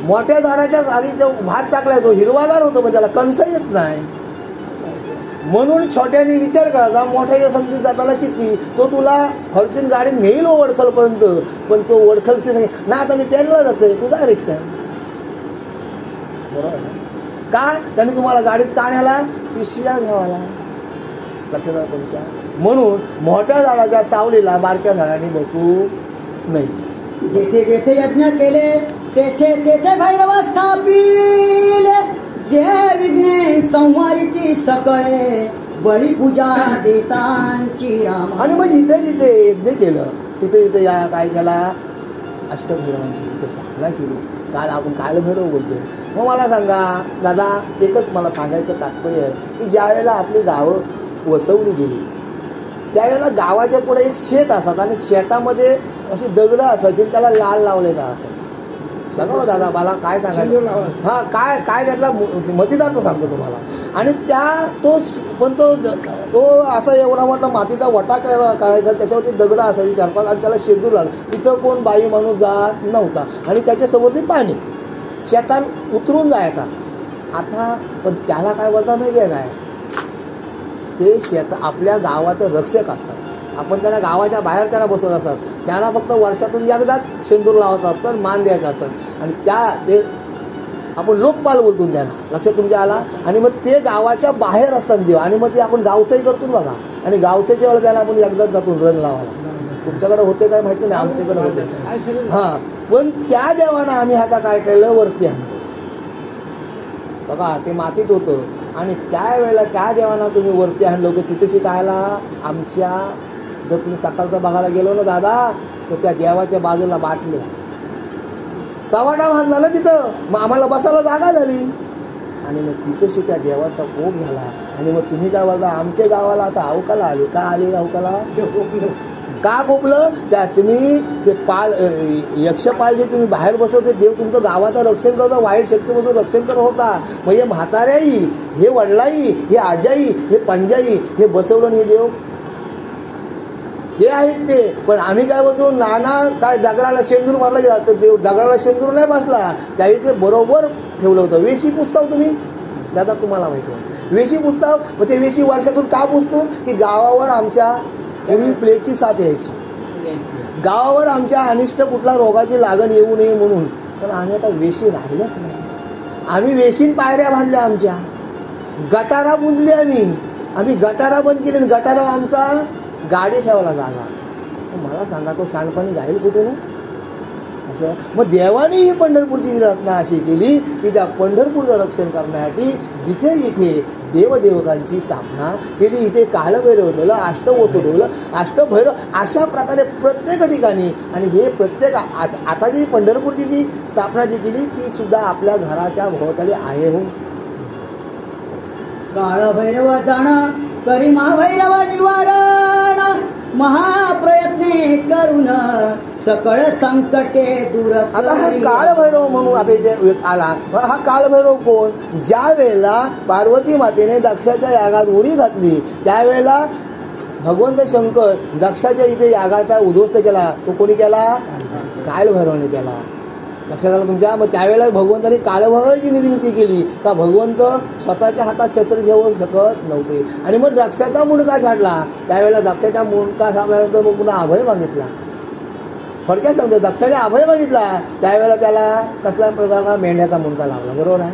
मोठ्या झाडाच्या आधी तो भात टाकलाय, तो हिरवागार होतो पण त्याला कणस येत नाही. म्हणून छोट्याने विचार करायचा, मोठ्याच्या संगतीत जाताना किती तो तुला फॉर्च्यून गाडी नेईल वडखलपर्यंत, पण तो वडखलशी ना आता मी ट्रेनला जातोय, तुझा रिक्षा. बरोबर काय त्याने तुम्हाला गाडीत काढायला पिशव्या घ्यावाला. लक्षात तुमच्या. म्हणून मोठ्या झाडाच्या सावलीला बारक्या झाडाने बसू नाही. जेथे जेथे यज्ञ केले तेथे तेथे भैरव स्थापिले. जे विघ्ने संवारिती सकळे बळी पूजा देतांची राम. आणि मग जिथे जिथे यज्ञ केलं तिथे तिथे या काय केला, अष्टभैरवांची तिथे स्थापना केली. काल आपण कालभैरव बोलतो. मग मला सांगा दादा, एकच मला सांगायचं तात्पर्य आहे की ज्या वेळेला आपली गावं वसवली गेली त्यावेळेला गावाच्या पुढे एक शेत असतात आणि शेतामध्ये अशी दगडं असायची, त्याला लाल लावलेला असायचा. बघा दादा, मला काय सांगायचं, हा काय काय त्यातला मजेदार तो सांगतो तुम्हाला. आणि तो असा एवढा मोठा मातीचा वटा करायचा, त्याच्यावरती दगडं असायची 4-5 आणि त्याला शेंदूर लागला. तिथं कोण बाई माणूस जात नव्हता आणि त्याच्यासोबतही पाणी शेतात उतरून जायचा. आता पण त्याला काय बोलता माहिती आहे काय, ते शेत आपल्या गावाचं रक्षक असतात. आपण त्यांना गावाच्या बाहेर त्यांना बसवत असतात. त्यांना फक्त वर्षातून एकदाच शेंदूर लावायचं असतं, मान द्यायचं असतं. आणि ते आपण लोकपाल बोलतो त्यांना. लक्षात तुमच्या आला. आणि मग ते गावाच्या बाहेर असतात देव. आणि मग ते आपण गावसाई करतो बघा. आणि गावसाईच्या वेळेला त्याला आपण एकदाच जातो रण लावायला. तुमच्याकडे होते काय माहिती नाही, आमच्याकडे होते. हा पण त्या देवानं आम्ही आता काय केलं, वरती आणतो बघा. ते मातीत होतं आणि त्यावेळेला त्या देवाना तुम्ही वरती आणलं होतं. तिथे शिकायला आमच्या, जर तुम्ही सकाळचा बघायला गेलो ना दादा, तर त्या देवाच्या बाजूला बाटल्या चवाटा बांधला ना तिथं. मग आम्हाला बसायला जागा झाली आणि मग तिथं शिका देवाचा कोप झाला. आणि मग तुम्ही काय बोलता, आमच्या गावाला आता अवकाला आली. का आली अवकाला, का कोपलं, त्या तुम्ही ते पाल यक्षपाल जे तुम्ही बाहेर बसवते देव तुमचं गावाचं रक्षण करता, वाईट शक्तीपासून रक्षण करत होता. मग हे म्हाताऱ्याई, हे वडलाई, हे आजाई, हे पंजाई, हे बसवलं नाही देव, हे आहेत ते. पण आम्ही काय बोलतो, नाना काय दगडाला शेंदूर मारला गेला तर देव दगडाला शेंदूर नाही बसला, त्याही ते बरोबर ठेवलं होतं. वेशी पुसताव तुम्ही दादा, तुम्हाला माहिती आहे वेशी पुसताव. मग ते वेशी वर्षातून का पुसतो की गावावर आमच्या पूर्वी प्लेगची साथ यायची, गावावर आमच्या अनिष्ट कुठला रोगाची लागण येऊ नये म्हणून. पण आम्ही आता वेशी राहिल्याच नाही. आम्ही वेशीन पायऱ्या बांधल्या, आमच्या गटारा बुंजली, आम्ही गटारा बंद केले. गटारा आमचा गाडी ठेवायला जागा. मला सांगा तो सांडपाणी जाईल कुठून. मग देवाने ही पंढरपूरची रचना अशी केली की त्या पंढरपूरचं रक्षण करण्यासाठी जिथे जिथे देवदेवकांची स्थापना केली, इथे कालभैरव ठेवलं, अष्टवसू ठेवलं, अष्टभैरव, अशा प्रकारे प्रत्येक ठिकाणी. आणि हे प्रत्येक आता जी पंढरपूरची जी स्थापना जी केली ती सुद्धा आपल्या घराच्या भोवताली आहे. हो, काळभैरव जाण करी महाभैरव निवारण, महाप्रयत्ने करून सकळ संकटे दूर. आता हा काळभैरव म्हणून आता इथे आला. हा काळभैरव कोण, ज्या वेळेला पार्वती मातेने दक्षाच्या यागात उडी घातली त्यावेळेला भगवंत शंकर दक्षाच्या इथे यागाचा उद्ध्वस्त केला. तो कोणी केला, काळभैरवाने केला. लक्षात आलं तुमच्या. मग त्यावेळेला भगवंतांनी कालभैरवाची निर्मिती केली का भगवंत स्वतःच्या हातात शस्त्र घेऊ शकत नव्हते. आणि मग दक्षाचा मुंडका छाडला. त्यावेळेला दक्षाच्या मुंडका छाडल्यानंतर मग पुन्हा अभय मागितला. थोडक्यात सांगतो, दक्षाने अभय मागितला त्यावेळेला त्याला कसल्या प्रकारचा मेंढ्याचा मुंडका लावला. बरोबर आहे.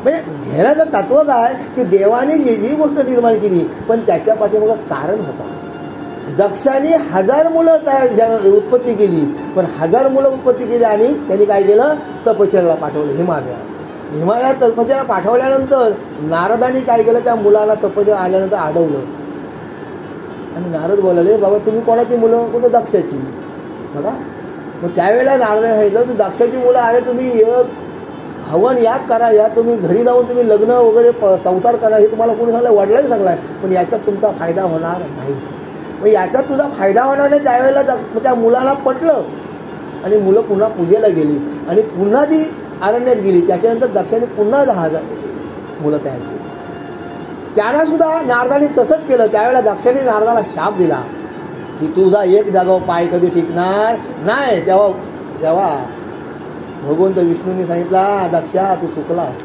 म्हणजे घेण्याचं तत्व काय की देवाने जी गोष्ट निर्माण केली पण त्याच्या पाठीमागं कारण होतं. दक्षाने 1000 मुलं उत्पत्ती केली, पण 1000 मुलं उत्पत्ती केली आणि त्यांनी काय केलं, तपश्चर्याला पाठवलं हिमालयात तपश्चर्याला पाठवल्यानंतर नारदांनी काय केलं, त्या मुलांना तपश्चर्या आल्यानंतर अडवलं. आणि नारद बोलाले, बाबा तुम्ही कोणाची मुलं, कोणतं दक्षाची. बघा मग त्यावेळेला नारदाने सांगितलं, तू दक्षाची मुलं आले, तुम्ही हवन याग करा, या तुम्ही घरी जाऊन तुम्ही लग्न वगैरे संसार करा, हे तुम्हाला कोणी सांगलं, वडिलांनी सांगलाय, पण याच्यात तुमचा फायदा होणार नाही. मग याच्यात तुझा फायदा होणार नाही. त्यावेळेला त्या मुलाला पटलं आणि मुलं पुन्हा पूजेला गेली आणि पुन्हा ती अरण्यात गेली. त्याच्यानंतर दक्षाने पुन्हा 10,000 मुलं तयार केली. त्यांना सुद्धा नारदाने तसंच केलं. त्यावेळेला दक्षाने नारदाला शाप दिला की तुझा एक जागावर पाय कधी टिकणार नाही. तेव्हा भगवंत विष्णूंनी सांगितला, दक्षा तू चुकलास.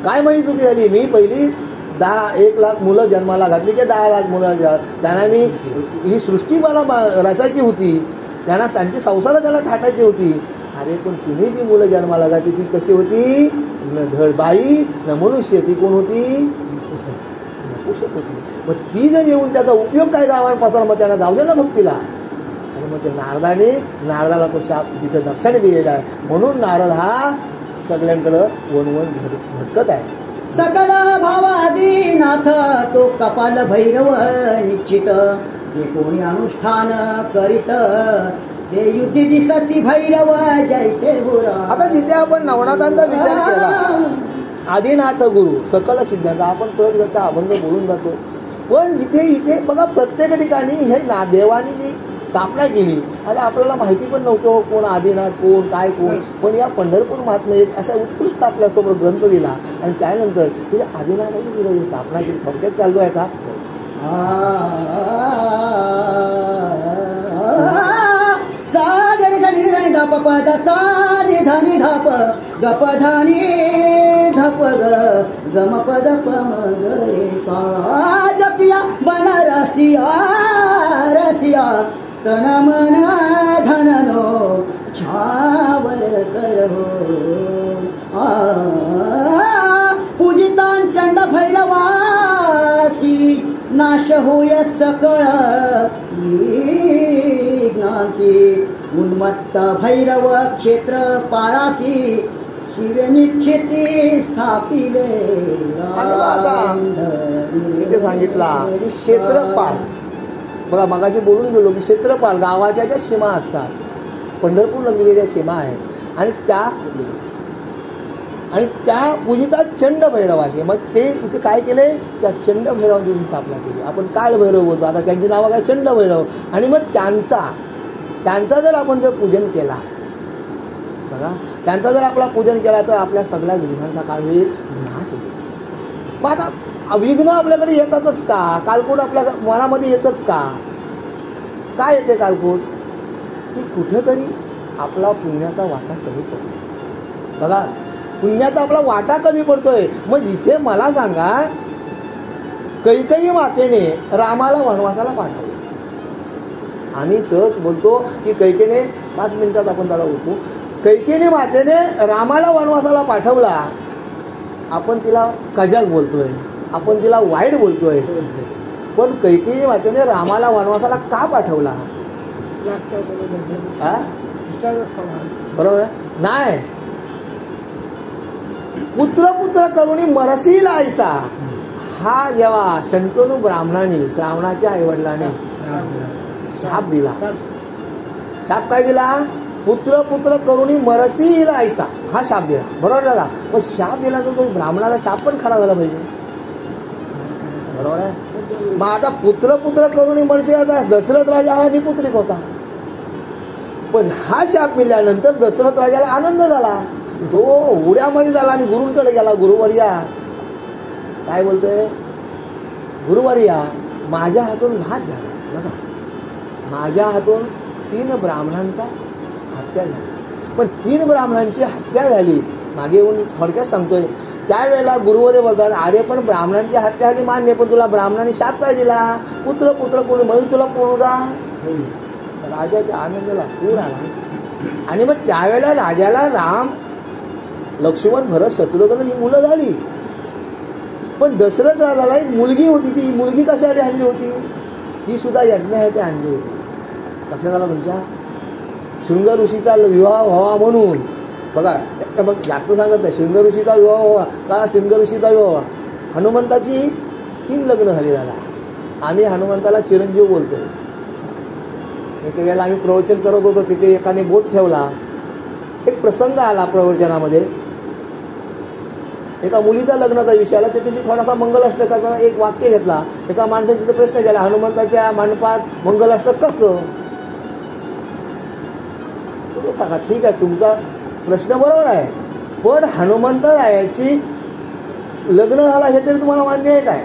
काय माझी चुकी झाली? मी पहिली 1 लाख मुलं जन्माला घातली की 10 लाख मुलं. त्यांना मी ही सृष्टी मला रचायची होती, त्यांना त्यांची संसार त्यांना थाटायची होती. अरे पण तुम्ही जी मुलं जन्माला घातली ती कशी होती? न धड बाई न मनुष्य. ती कोण होती? नपुसक होती. मग ती जर येऊन त्याचा उपयोग काय गावांपासून, मग त्यांना जाऊ दे ना भक्तीला. आणि मग ते नारदाला तो शाप तिथे दक्षाने दिलेला आहे. म्हणून नारद हा सगळ्यांकडं वनवन भटकत आहे. सकल भावादीनाथ तो कपाल भैरव निश्चित, जे कोणी अनुष्ठान करीत ते युती दिसती भैरव जैसे बुरा. आता जिथे आपण नवनाथांचा विचार केला, आदिनाथ गुरु सकल सिद्धांत, आपण सहज करता अभंग बोलून जातो. पण जिथे इथे बघा प्रत्येक ठिकाणी हे देवानी जी स्थापना केली, आता आपल्याला माहिती पण नव्हतं कोण आदिनाथ, कोण काय कोण. पण या पंढरपूर महात्म्य एक असा उत्कृष्ट आपल्यासमोर ग्रंथ दिला. आणि त्यानंतर तिथे आदिनाथाची सुद्धा जी स्थापना केली. थोडक्यात चालू आहे का? सागरी धनी धनी धाप पद सारी धनी धाप गप धनी धप ग गम पद पम गरे सा जपिया बन रसिया रसिया तन मन धननो छावर करहो. पूजितां चंड भैरवासी नाश होय सकळ विघ्नासी. उन्मत्त भैरव क्षेत्र पाळासी शिवे निश्चिती स्थापिले. इथे सांगितला की क्षेत्रपाल. बघा मगाशी बोलून गेलो की क्षेत्रपाल गावाच्या ज्या सीमा असतात, पंढरपूर नगरीच्या ज्या सीमा आहेत, आणि त्या पूजितात चंड भैरवाशी. मग ते इथे काय केले? त्या चंड भैरवांची स्थापना केली. आपण काल भैरव बोलतो, आता त्यांची नावं काय? चंड भैरव. आणि मग त्यांचा जर आपण जर पूजन केला, बघा त्यांचा जर आपला पूजन केला तर आपल्या सगळ्या विघ्नांचा काय होईल? नाश होईल. मग आता विघ्न आपल्याकडे येतातच का? कालकूट आपल्या मनामध्ये येतच का? काय येते कालकूट? की कुठेतरी आपला पुण्याचा वाटा कमी पडतो. बघा पुण्याचा आपला वाटा कमी पडतोय. मग जिथे मला सांगा, कैकेयी मातेने रामाला वनवासाला पाठवलं. आम्ही सहज बोलतो की कैकेने 5 मिनिटात आपण दादा बोलतो, कैकेयी मातेने रामाला वनवासाला पाठवला. आपण तिला कजाक बोलतोय, आपण तिला वाईट बोलतोय. पण कैकेयी मातेने रामाला वनवासाला का पाठवला? बरोबर नाही? पुत्र करुणी मरसील ऐसा. हा जेव्हा शंतनू ब्राह्मणाने श्रावणाच्या आईवडिलाने शाप दिला. शाप काय दिला? पुत्र करुणी मरसील ऐसा हा शाप दिला. बरोबर दादा? मग शाप दिला तर तो ब्राह्मणाला शाप पण खरा झाला पाहिजे. बरोबर आहे? मग आता पुत्र करुणी मरसील. आता दशरथ राजा हा निपुत्रिक होता, पण हा शाप मिळाल्यानंतर दशरथ राजाला आनंद झाला. तो उड्यामध्ये झाला आणि गुरूंकडे गेला. गुरुवर्या काय बोलतोय? गुरुवर्या माझ्या हातून घात झाला. बघा माझ्या हातून 3 ब्राह्मणांचा हत्या झाली. पण 3 ब्राह्मणांची हत्या झाली. मागे येऊन थोडक्यात सांगतोय. त्यावेळेला गुरुवर्य बोलतात, अरे पण ब्राह्मणांची हत्या झाली मान्य, पण तुला ब्राह्मणांनी शाप काय दिला? पुत्र कोणी म्हणजे तुला पोरगा. राजाच्या आनंदाला पूर आला. आणि मग त्यावेळेला राजाला राम, लक्ष्मण, भरत, शत्रुघ्न ही मुलं झाली. पण दशरथ राजाला एक मुलगी होती. ती मुलगी कशासाठी आणली होती? ती सुद्धा यज्ञासाठी आणली होती. लक्षात आलं तुमच्या? शृंग ऋषीचा विवाह व्हावा म्हणून. बघा मग जास्त सांगत नाही. शृंग ऋषीचा विवाह व्हावा का? शृंग ऋषीचा विवाह व्हावा. हनुमंताची 3 लग्न झाली दादा. आम्ही हनुमंताला चिरंजीव बोलतो. एक वेळेला आम्ही प्रवचन करत होतो, तिथे एकाने बोट ठेवला. एक प्रसंग आला प्रवचनामध्ये, एका मुलीचा लग्नाचा विषय आला. त्याच्याशी थोडासा मंगलाष्टकाचा एक वाक्य घेतला. एका माणसाने तिथे प्रश्न केला, हनुमंताच्या मंडपात मंगलाष्टक कसं? तुम्ही सांगा. ठीक आहे, तुमचा प्रश्न बरोबर आहे, पण हनुमंतरायाची लग्न झाला हे तरी तुम्हाला मान्य आहे काय?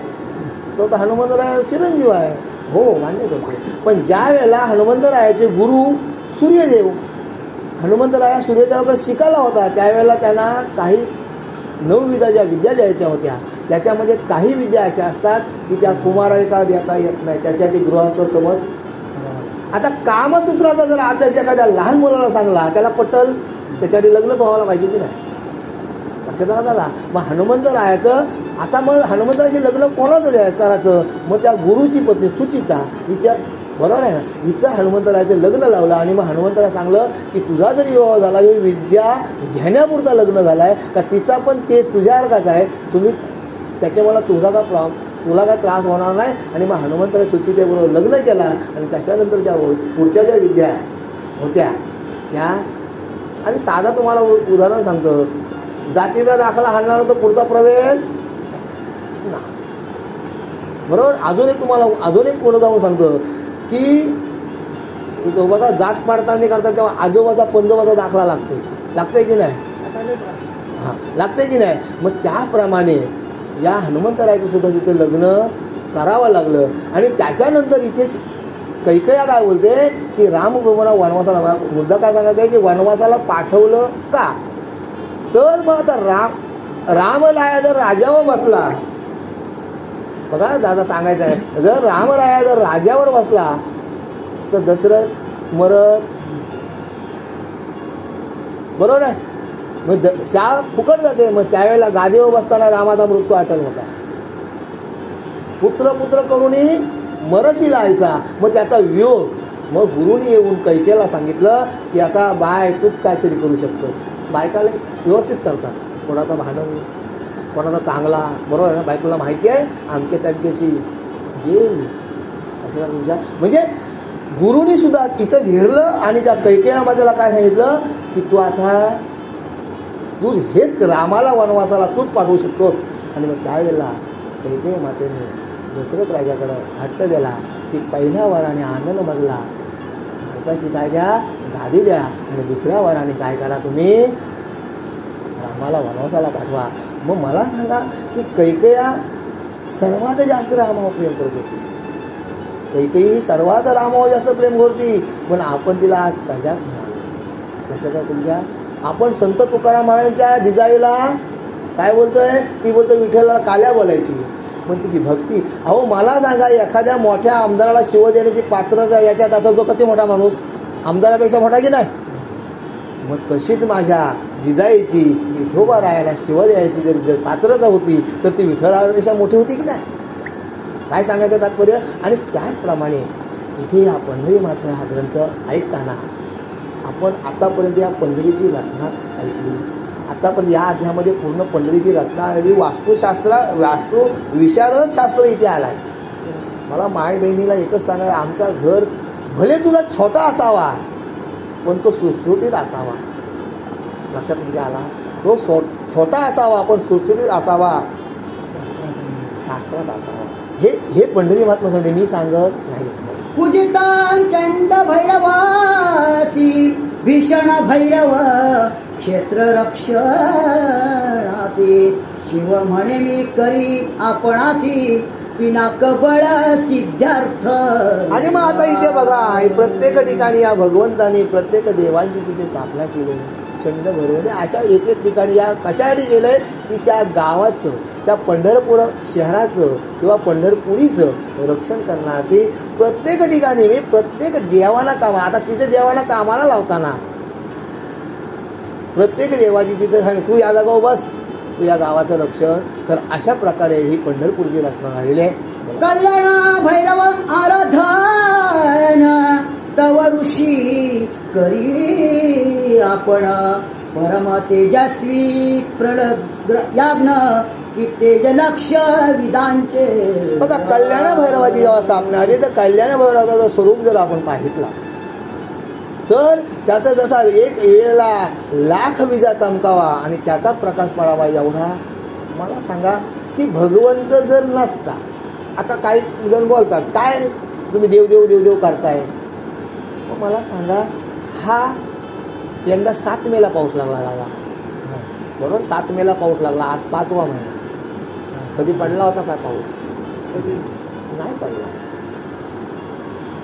तो तर हनुमंतराया चिरंजीव आहे, हो मान्य करतो. पण ज्या वेळेला हनुमंतरायाचे गुरु सूर्यदेव, हनुमंतराया सूर्यदेवाकडे शिकायला होता, त्यावेळेला त्यांना काही 9 विद्या ज्या विद्या द्यायच्या होत्या, त्याच्यामध्ये काही विद्या अशा असतात की त्या कुमाराला देता येत नाही, त्याच्यासाठी गृहस्थ समज. आता कामसूत्राचा जर अभ्यास एखाद्या लहान मुलाला सांगला, त्याला पटल, त्याच्यासाठी लग्नच व्हायला पाहिजे की नाही? लक्षात आलं दादा? मग हनुमंतरायाचं आता मग हनुमंतरायाचे लग्न कोणाचं करायचं? मग त्या गुरुची पत्नी सुचिता हिच्या, बरोबर आहे ना, हिचं हनुमंतरायाचं लग्न लावलं. आणि मग हनुमंतराया सांगलं की तुझा जरी विवाह झाला, ही विद्या घेण्यापुरता लग्न झालाय का, तिचा पण तेच तुझ्यासारखाच आहे, तुम्ही त्याच्या मला तुला काय त्रास होणार नाही. आणि मग हनुमंतराय सुचितेबरोबर लग्न केला. आणि त्याच्यानंतरच्या पुढच्या ज्या विद्या होत्या त्या, आणि साधा तुम्हाला उदाहरण सांगतो, जातीचा दाखला हाणणार तर पुढचा प्रवेश ना, बरोबर. अजून एक पुढे जाऊन सांगतो की तो बघा जात पाडताना करतात तेव्हा आजोबाचा पंजोबाचा दाखला लागतोय की नाही? हा, लागतंय की नाही? मग त्याप्रमाणे या हनुमंतरायाचं सुद्धा तिथे लग्न करावं लागलं. आणि त्याच्यानंतर इथे कैकया काय बोलते की रामप्रभूंना वनवासाला, मुद्दा काय सांगायचा आहे की वनवासाला पाठवलं का? तर मग आता रामराया जर राजावर बसला, बघा दादा सांगायचं आहे, जर रामराया जर राजावर बसला तर दशरथ मरत, बरोबर आहे. मग शाळा फुकट जाते. मग त्यावेळेला गादीवर बसताना रामाचा मृत्यू आठवण होता, पुत्र करूनही मरसी लायचा. मग त्याचा वियोग, मग गुरुनी येऊन कैकेला सांगितलं की आता बाय तूच काहीतरी करू शकतोस. बायकाला व्यवस्थित करतात, कोणाचा भांडण, कोणाचा चांगला, बरोबर आहे ना, बायकोला माहिती आहे आमच्या टँकेची गेली अशा तुमच्या, म्हणजे गुरुनी सुद्धा तिथं झेरलं. आणि त्या कैकेयामध्ये त्याला काय सांगितलं की तू हेच रामाला वनवासाला तूच पाठवू शकतोस. आणि मग त्यावेळेला कैकेयी मातेने दशरथ राजाकडं हट्ट दिला की पहिल्या वराने आनंद मजला भारताशी काय द्या, गादी द्या, आणि दुसऱ्या वराने काय करा, तुम्ही रामाला वनवासाला पाठवा. मग मला सांगा की कैकेया सर्वात जास्त रामावर प्रेम करत होती. कैकेयी सर्वात रामावर जास्त प्रेम करती. पण आपण तिला आज कशात म्हणाल? कशाचा तुमच्या? आपण संत तुकाराम महाराजांच्या जिजाईला काय बोलतोय? ती बोलतो विठ्ठलाला काल्या बोलायची, पण तिची भक्ती. अहो मला सांगा, एखाद्या मोठ्या आमदाराला शिव देण्याची पात्रता याच्यात असेल, तो किती मोठा माणूस, आमदारापेक्षा मोठा की नाही? मग तशीच माझ्या जिजाईची विठोबारायाला शिव द्यायची जर पात्रता होती, तर ती विठ्ठलापेक्षा मोठी होती की नाही? काय सांगायचं तात्पर्य? आणि त्याचप्रमाणे इथे या पंढरी महात्म्य हा ग्रंथ ऐकताना आपण आतापर्यंत या पंढरीची रचनाच ऐकली. आतापर्यंत या अध्यायामध्ये पूर्ण पंढरीची रचना आलेली, वास्तू विशारद शास्त्र इथे आलाय. मला माय बहिणीला एकच सांगायला, आमचा घर भले तुला छोटा असावा पण तो सुटसुटीत असावा. लक्षात तुमच्या आला? तो छोटा असावा पण सुटसुटीत असावा, शास्त्रात असावा. हे पंढरी महात्मा सांगते, मी सांगत नाही. पूजितां चंड भैरवासी भीषण भैरव क्षेत्र रक्षणासी शिव म्हणे मी करी आपणासी पिनाक बळ सिद्धार्थ. आणि मग आता इथे बघा, प्रत्येक ठिकाणी या भगवंताने प्रत्येक देवांची तिथे स्थापना केली. चंड भैरव अशा एक ठिकाणी या कशासाठी केलंय की त्या गावाचं, त्या पंढरपूर शहराचं किंवा पंढरपुरीचं रक्षण करण्यासाठी प्रत्येक ठिकाणी प्रत्येक देवाना काम. आता तिथे देवाना कामाला लावताना प्रत्येक देवाची तिथे सांग, तू या जागावर बस, तू या गावाचं रक्षण. तर अशा प्रकारे ही पंढरपूरची रचना झालेली आहे. कल्याण भैरव आराधन तव ऋषी करी आपण परम तेजस्वी याज्ञ की तेज लक्ष विधांचे. बघा, कल्याण भैरवाची जेव्हा स्थापना आली, तर कल्याण भैरवाचं स्वरूप जर आपण पाहितला तर त्याचा जसा एक वेळेला लाख विजा चमकावा आणि त्याचा प्रकाश पडावा एवढा. मला सांगा की भगवंत जर नसता, आता काही जण बोलतात काय तुम्ही देव देव देव देव करताय, मला सांगा हा यंदा 7 मेला पाऊस लागला दादा, बरोबर. 7 मेला पाऊस लागला. आज 5वा महिना. कधी पडला होता काय पाऊस? नाही पडला.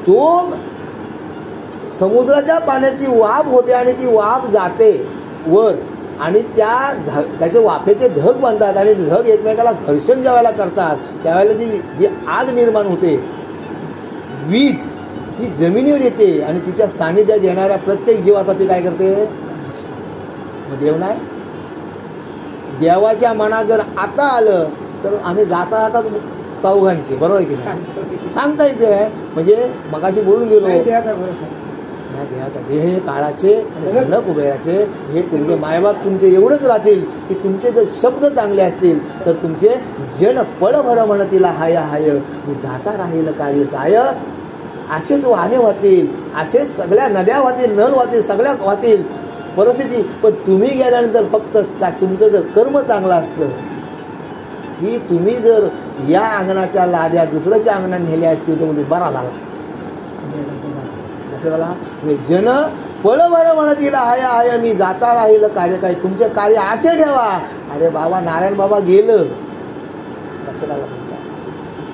तो समुद्राच्या पाण्याची वाफ होते आणि ती वाफ जाते वर आणि त्याचे वाफेचे ढग बनतात आणि ढग एकमेकाला घर्षण ज्या वेळेला करतात त्यावेळेला ती जी आग निर्माण होते, वीज ती जमिनीवर येते आणि तिच्या सानिध्यात येणाऱ्या प्रत्येक जीवाचा ती काय करते? मग देव नाही. देवाच्या मनात जर आता आलं तर आम्ही जाता जाता चौघांची, बरोबर की नाही, सांगता येते. म्हणजे मगाशी बोलून गेलो, देहाचा देह काळाचे आणि न कुबेराचे. हे तुमचे मायबाप तुमचे एवढंच राहतील की तुमचे जर शब्द चांगले असतील तर तुमचे जन पळभर म्हणतील हाय हाय, मी जाता राहील कार्य काय. असेच वारे वाहतील, असेच सगळ्या नद्या वाहतील, नल वाहतील, सगळ्या वाहतील परिस्थिती. पण तुम्ही गेल्यानंतर फक्त तुमचं जर कर्म चांगलं असतं की तुम्ही जर या अंगणाच्या लाद्या दुसऱ्याच्या अंगणात नेल्या असतील तर म्हणजे बरा झाला. जन पळभर म्हणतील हाय हाय, मी जाता राहील कार्य काय. तुमचे कार्य असे ठेवा. अरे बाबा नारायण बाबा गेलं लक्षात आलं तुमच्या,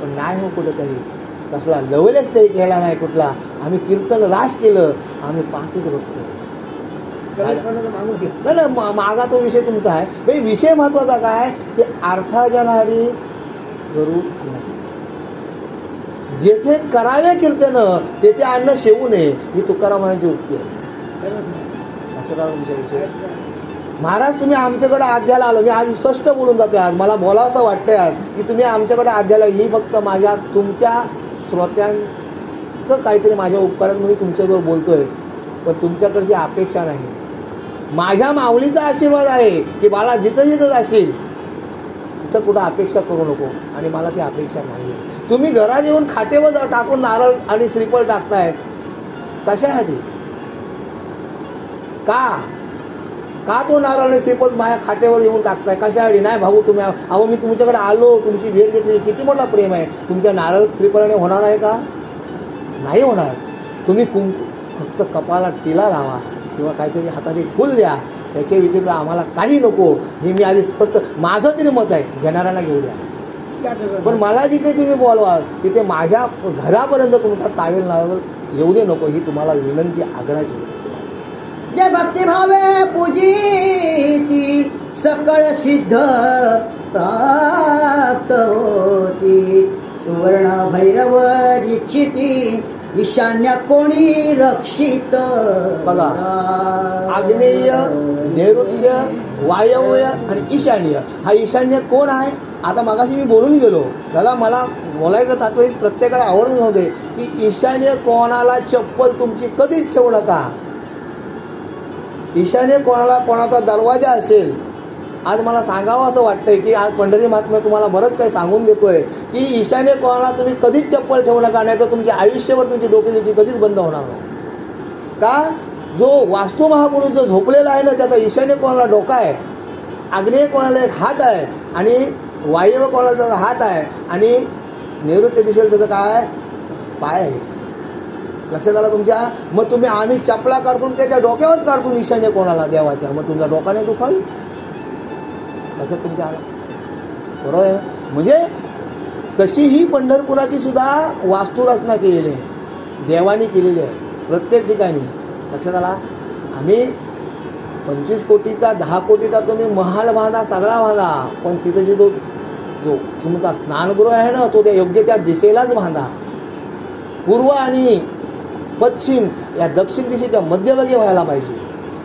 पण नाही हो कुठं काही कसला लवलेच ते केला नाही कुठला. आम्ही कीर्तन रास केलं, आम्ही पाहतो बघतो. नाही मागा तो विषय तुमचा आहे. भाई विषय महत्वाचा काय की अर्थाजनाडी करू नये. जेथे करावे कीर्तन तेथे अन्न शेवू नये, ही तुकारामांची उक्ती आहे. लक्षात आलं तुमच्या विषय. महाराज तुम्ही आमच्याकडे आध्याला आलो. मी आज स्पष्ट बोलून जातोय. आज मला बोलावंसं वाटतंय आज की तुम्ही आमच्याकडे आध्याला. ही फक्त माझ्या तुमच्या श्रोत्यांचं काहीतरी माझ्या उपकारात मी तुमच्याजवळ बोलतोय, पण तुमच्याकडची अपेक्षा नाही. माझ्या माऊलीचा आशीर्वाद आहे की मला जिथं जिथं जाशील तिथं कुठं अपेक्षा करू नको, आणि मला ती अपेक्षा नाही. तुम्ही घरात येऊन खाटेवर टाकून नारळ आणि श्रीफळ टाकताय कशासाठी? का तो नारळ आणि श्रीफळ माझ्या खाटेवर येऊन टाकताय कशासाठी? नाही भाऊ तुम्ही, अहो मी तुमच्याकडे आलो, तुमची भेट घेतली, किती मोठा प्रेम आहे. तुमच्या नारळ श्रीफळाने होणार आहे का? नाही होणार. तुम्ही फक्त कपाळात टिला लावा किंवा काहीतरी हातात एक फुल द्या, त्याच्या व्यतिरिक्त आम्हाला काही नको. हे मी आधी स्पष्ट, माझं तरी मत आहे. घेणाऱ्यांना घेऊ द्या, पण मला जिथे तुम्ही बोलवाल तिथे माझ्या घरापर्यंत तुमचा टावेल नारळ येऊ दे नको. ही तुम्हाला विनंती आग्रहाची. जे भक्तिभावे पूजिती सकळ सिद्ध प्राप्त होती. सुवर्ण भैरव दीक्षिती ईशान्य कोणी रक्षित. बघा, आग्नेय, नैऋत्य, वायव्य आणि ईशान्य. हा ईशान्य कोण आहे? आता मगाशी मी बोलून गेलो दादा, मला बोलायचं तात्पर्य प्रत्येकाला आवडून होते की ईशान्य कोणाला चप्पल तुमची कधीच ठेवू नका. ईशान्य कोणाला कोणाचा दरवाजा असेल. आज मला सांगावं असं वाटतंय की आज पंढरी महात्मा तुम्हाला बरंच काही सांगून देतोय की ईशान्य कोणाला तुम्ही कधीच चप्पल ठेवू नका, नाही तर तुमच्या आयुष्यावर तुमची डोकेदुखी कधीच बंद होणार नाही. का? जो वास्तू महापुरुष जो झोपलेला आहे ना त्याचा ईशान्य कोणाला डोका आहे, आग्नेय कोणाला एक हात आहे आणि वायव्य कोणाला त्याचा हात आहे आणि नैऋत्य दिशेला त्याचं काय पाय आहे. लक्षात आलं तुमच्या? मग तुम्ही आम्ही चपला काढतून त्याच्या डोक्यावरच काढतून ईशान्य कोणाला देवाच्या, मग तुमचा डोका नाही दुखाल. लक्षात तुमच्या आलं बरोबर आहे. म्हणजे तशी ही पंढरपुराची सुद्धा वास्तुरचना केलेली आहे, देवानी केलेली आहे प्रत्येक ठिकाणी. लक्षात आला? आम्ही 25 कोटीचा 10 कोटीचा तुम्ही महाल बांधा, सगळा बांधा, पण तिथं जो तुमचा स्नानगृह आहे ना तो त्या योग्य त्या दिशेलाच बांधा. पूर्व आणि पश्चिम या दक्षिण दिशेच्या मध्यभागी व्हायला पाहिजे,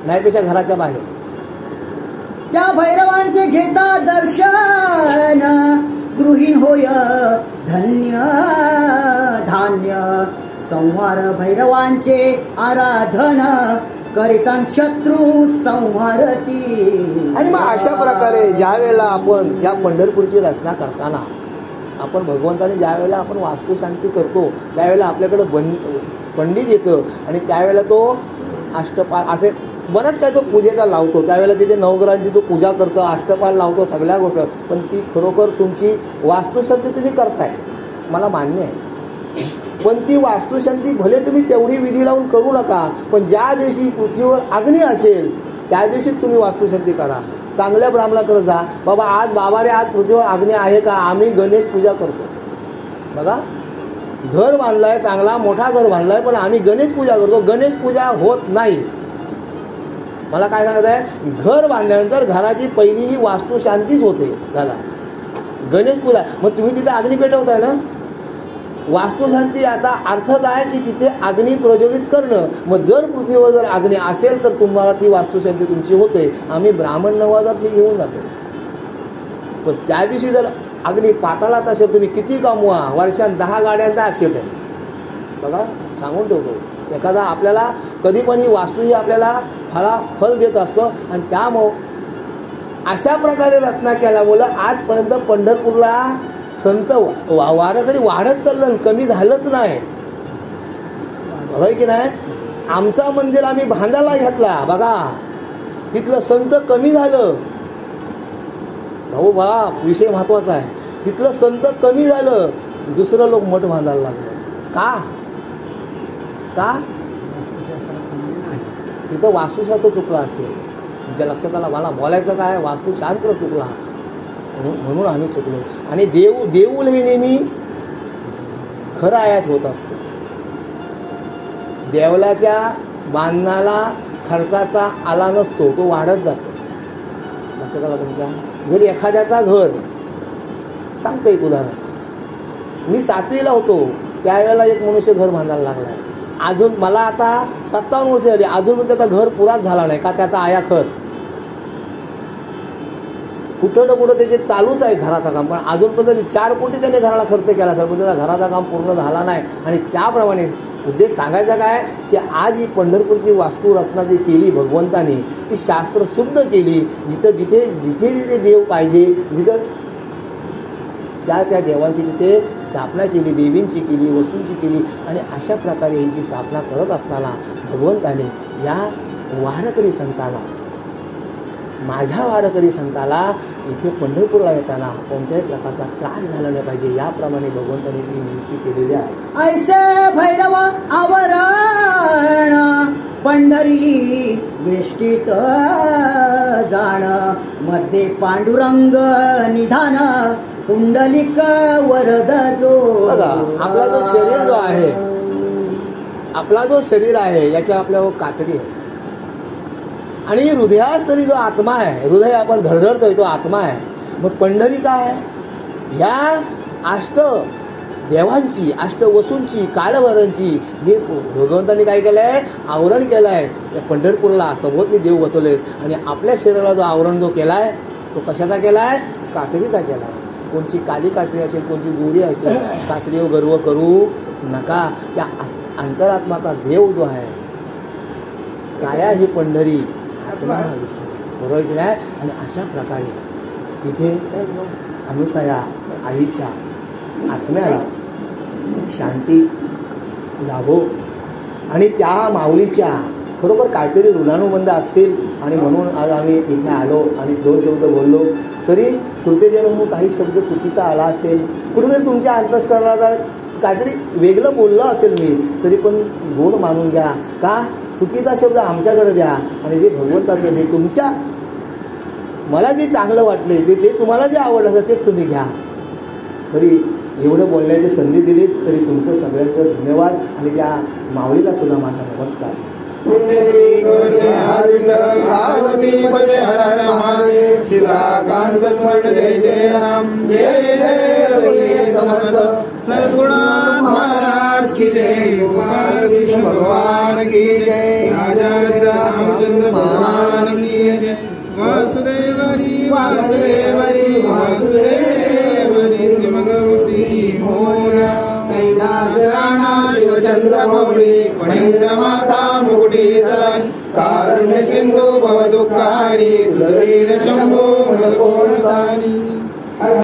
नाहीपेक्षा घराच्या बाहेर. त्या भैरवांचे घेता दर्शन गृहीण होय धन्य धान्य. संहार भैरवांचे आराधन करिता शत्रू संहारती. आणि मग अशा प्रकारे ज्या वेळेला आपण या पंढरपूरची रचना करताना आपण भगवंताने ज्या वेळेला आपण वास्तुशांती करतो त्यावेळेला आपल्याकडे पंडित येतं आणि त्यावेळेला तो अष्टपाल असे बरंच काय तो पूजेचा लावतो. त्यावेळेला तिथे नवग्रहांची तो पूजा करतो, अष्टपाल लावतो, सगळ्या गोष्टी. पण ती खरोखर तुमची वास्तुशांती तुम्ही करताय मला मान्य आहे, पण ती वास्तुशांती भले तुम्ही तेवढी विधी लावून करू नका, पण ज्या दिवशी पृथ्वीवर अग्नी असेल त्या दिवशी तुम्ही वास्तुशांती करा. चांगल्या ब्राह्मणाकडे जा, बाबा आज बाबा रे आज पृथ्वीवर अग्नी आहे का, आम्ही गणेश पूजा करतो. बघा, घर बांधलाय, चांगला मोठा घर बांधलाय, पण आम्ही गणेश पूजा करतो. गणेश पूजा होत नाही. मला काय सांगत आहे, घर बांधल्यानंतर घराची पहिली ही वास्तुशांतीच होते दादा. गणेश पूजा मग तुम्ही तिथे अग्नी पेटवताय ना. वास्तुशांती याचा अर्थ काय की तिथे अग्नी प्रज्वलित करणं. मग जर पृथ्वीवर जर अग्नी असेल तर तुम्हाला ती वास्तुशांती तुमची होते. आम्ही ब्राह्मण नवाजात घेऊन जातो. पण त्या दिवशी जर अग्नी पातालात असेल, तुम्ही किती कमवा, वर्षात 10 गाड्यांचा ॲक्सिडेंट आहे. बघा, सांगून ठेवतो. एखादा आपल्याला कधी पण ही वास्तू ही आपल्याला फल देत असतं. आणि त्यामुळं अशा प्रकारे रचना केल्यामुळं आजपर्यंत पंढरपूरला संत वारकरी वाढत चाललं, कमी झालंच नाही. बरोबर की नाही. आमचा मंदिर आम्ही बांधायला घेतला, बघा तिथलं संत कमी झालं. भाऊ बा, विषय महत्वाचा आहे. तिथलं संत कमी झालं, दुसरं लोक मठ बांधायला लागलं. का का तिथं वास्तुशास्त्र चुकला असेल. तुमच्या लक्षात आला. मला बोलायचं काय, वास्तुशास्त्र चुकला म्हणून आम्ही चुकलो. आणि देऊळ हे नेहमी खरं आयात होत असतं. देवलाच्या बांधण्याला खर्चाचा आला नसतो, तो वाढत जातो. लक्षात आला तुमच्या. जर एखाद्याचा घर, सांगतो एक उदाहरण, मी 7वीला होतो त्यावेळेला एक मनुष्य घर बांधायला लागलाय. अजून मला आता 57 वर्ष झाली, अजून पण त्याचा घर पुराच झाला नाही. का, त्याचा आया खत कुठं ना कुठं त्याचे चालूच आहे घराचं काम. पण अजून पण त्याने 4 कोटी त्याने घराला खर्च केला असेल, पण त्याचा घराचं काम पूर्ण झाला नाही. आणि त्याप्रमाणे उद्देश सांगायचा काय की आज ही पंढरपूरची वास्तू रचना जी केली भगवंताने, ती शास्त्र शुद्ध केली. जिथे जिथे देव पाहिजे, जिथं त्या देवांची तिथे स्थापना केली, देवींची केली, वस्तूंची केली. आणि अशा प्रकारे यांची स्थापना करत असताना भगवंताने या वारकरी संताला, माझ्या वारकरी संताला इथे पंढरपूरला येताना कोणत्याही प्रकारचा त्रास झाला नाही पाहिजे, याप्रमाणे भगवंताने ती नियुक्ती केलेली आहे. ऐसे भैरव आवरण पंढरी वेष्टीत जाण, मध्ये पांडुरंग निधान, कुंडलिक वरद जो. आपला जो शरीर जो आहे, आपला जो शरीर आहे याच्या आपल्यावर कातडी आहे. आणि हृदयास्तरी जो आत्मा आहे, हृदय आपण धडधडतोय तो आत्मा आहे. मग पंढरी काय, या 8 देवांची, 8 वसूंची, काळभैरवांची हे भगवंतांनी काय केलंय, आवरण केलंय. या पंढरपूरला सभोवती देव बसवलेत. आणि आपल्या शरीराला जो आवरण जो केलाय तो कशाचा केलाय, कातडीचा केलाय. कोणची काली कातडी असेल, कोणची गोरी असेल, कातडीवर गर्व करू नका. त्या अंतरात्माचा देव जो आहे, काया ही पंढरी, बरोबर की नाही. आणि अशा प्रकारे इथे अनुसया आईच्या आत्म्याला शांती लाभो. आणि त्या माऊलीच्या खरोखर काहीतरी ऋणानुबंध असतील. आणि म्हणून आज आम्ही इथे आलो आणि 2 शब्द बोललो. तरी श्रोतेजन म्हणून काही शब्द चुकीचा आला असेल, कुठेतरी तुमच्या अंतस्करणाला काहीतरी वेगळं बोललं असेल मी, तरी पण गोड मानून घ्या. का, चुकीचा शब्द आमच्याकडे द्या. आणि जे भगवंताचं, जे तुमच्या मला जे चांगलं वाटले, ते तुम्हाला जे आवडलं असेल ते तुम्ही घ्या. तरी एवढं बोलण्याची संधी दिली तरी तुमचं सगळ्यांचं धन्यवाद. आणि त्या माऊलीला सुद्धा माझा नमस्कार. पार्वती पदे हर हर महादेव. सीताकांत स्मरण जय जय राम. जय जय समर्थ सद्गुण महाराज की जय. गोपाल कृष्ण भगवान की जय. राजा रामचंद्र भगवान की जय. वासुदेव हरी वासुदेव हरी वासुदेव हरी. मंगलमूर्ती मोरया. कैलास राणा शिवचंद्र मौली. महेंद्र माता मुकुटी सलाई. कारुण्य सिंधू भव दुःखारी. शंभो मन कोण तारी.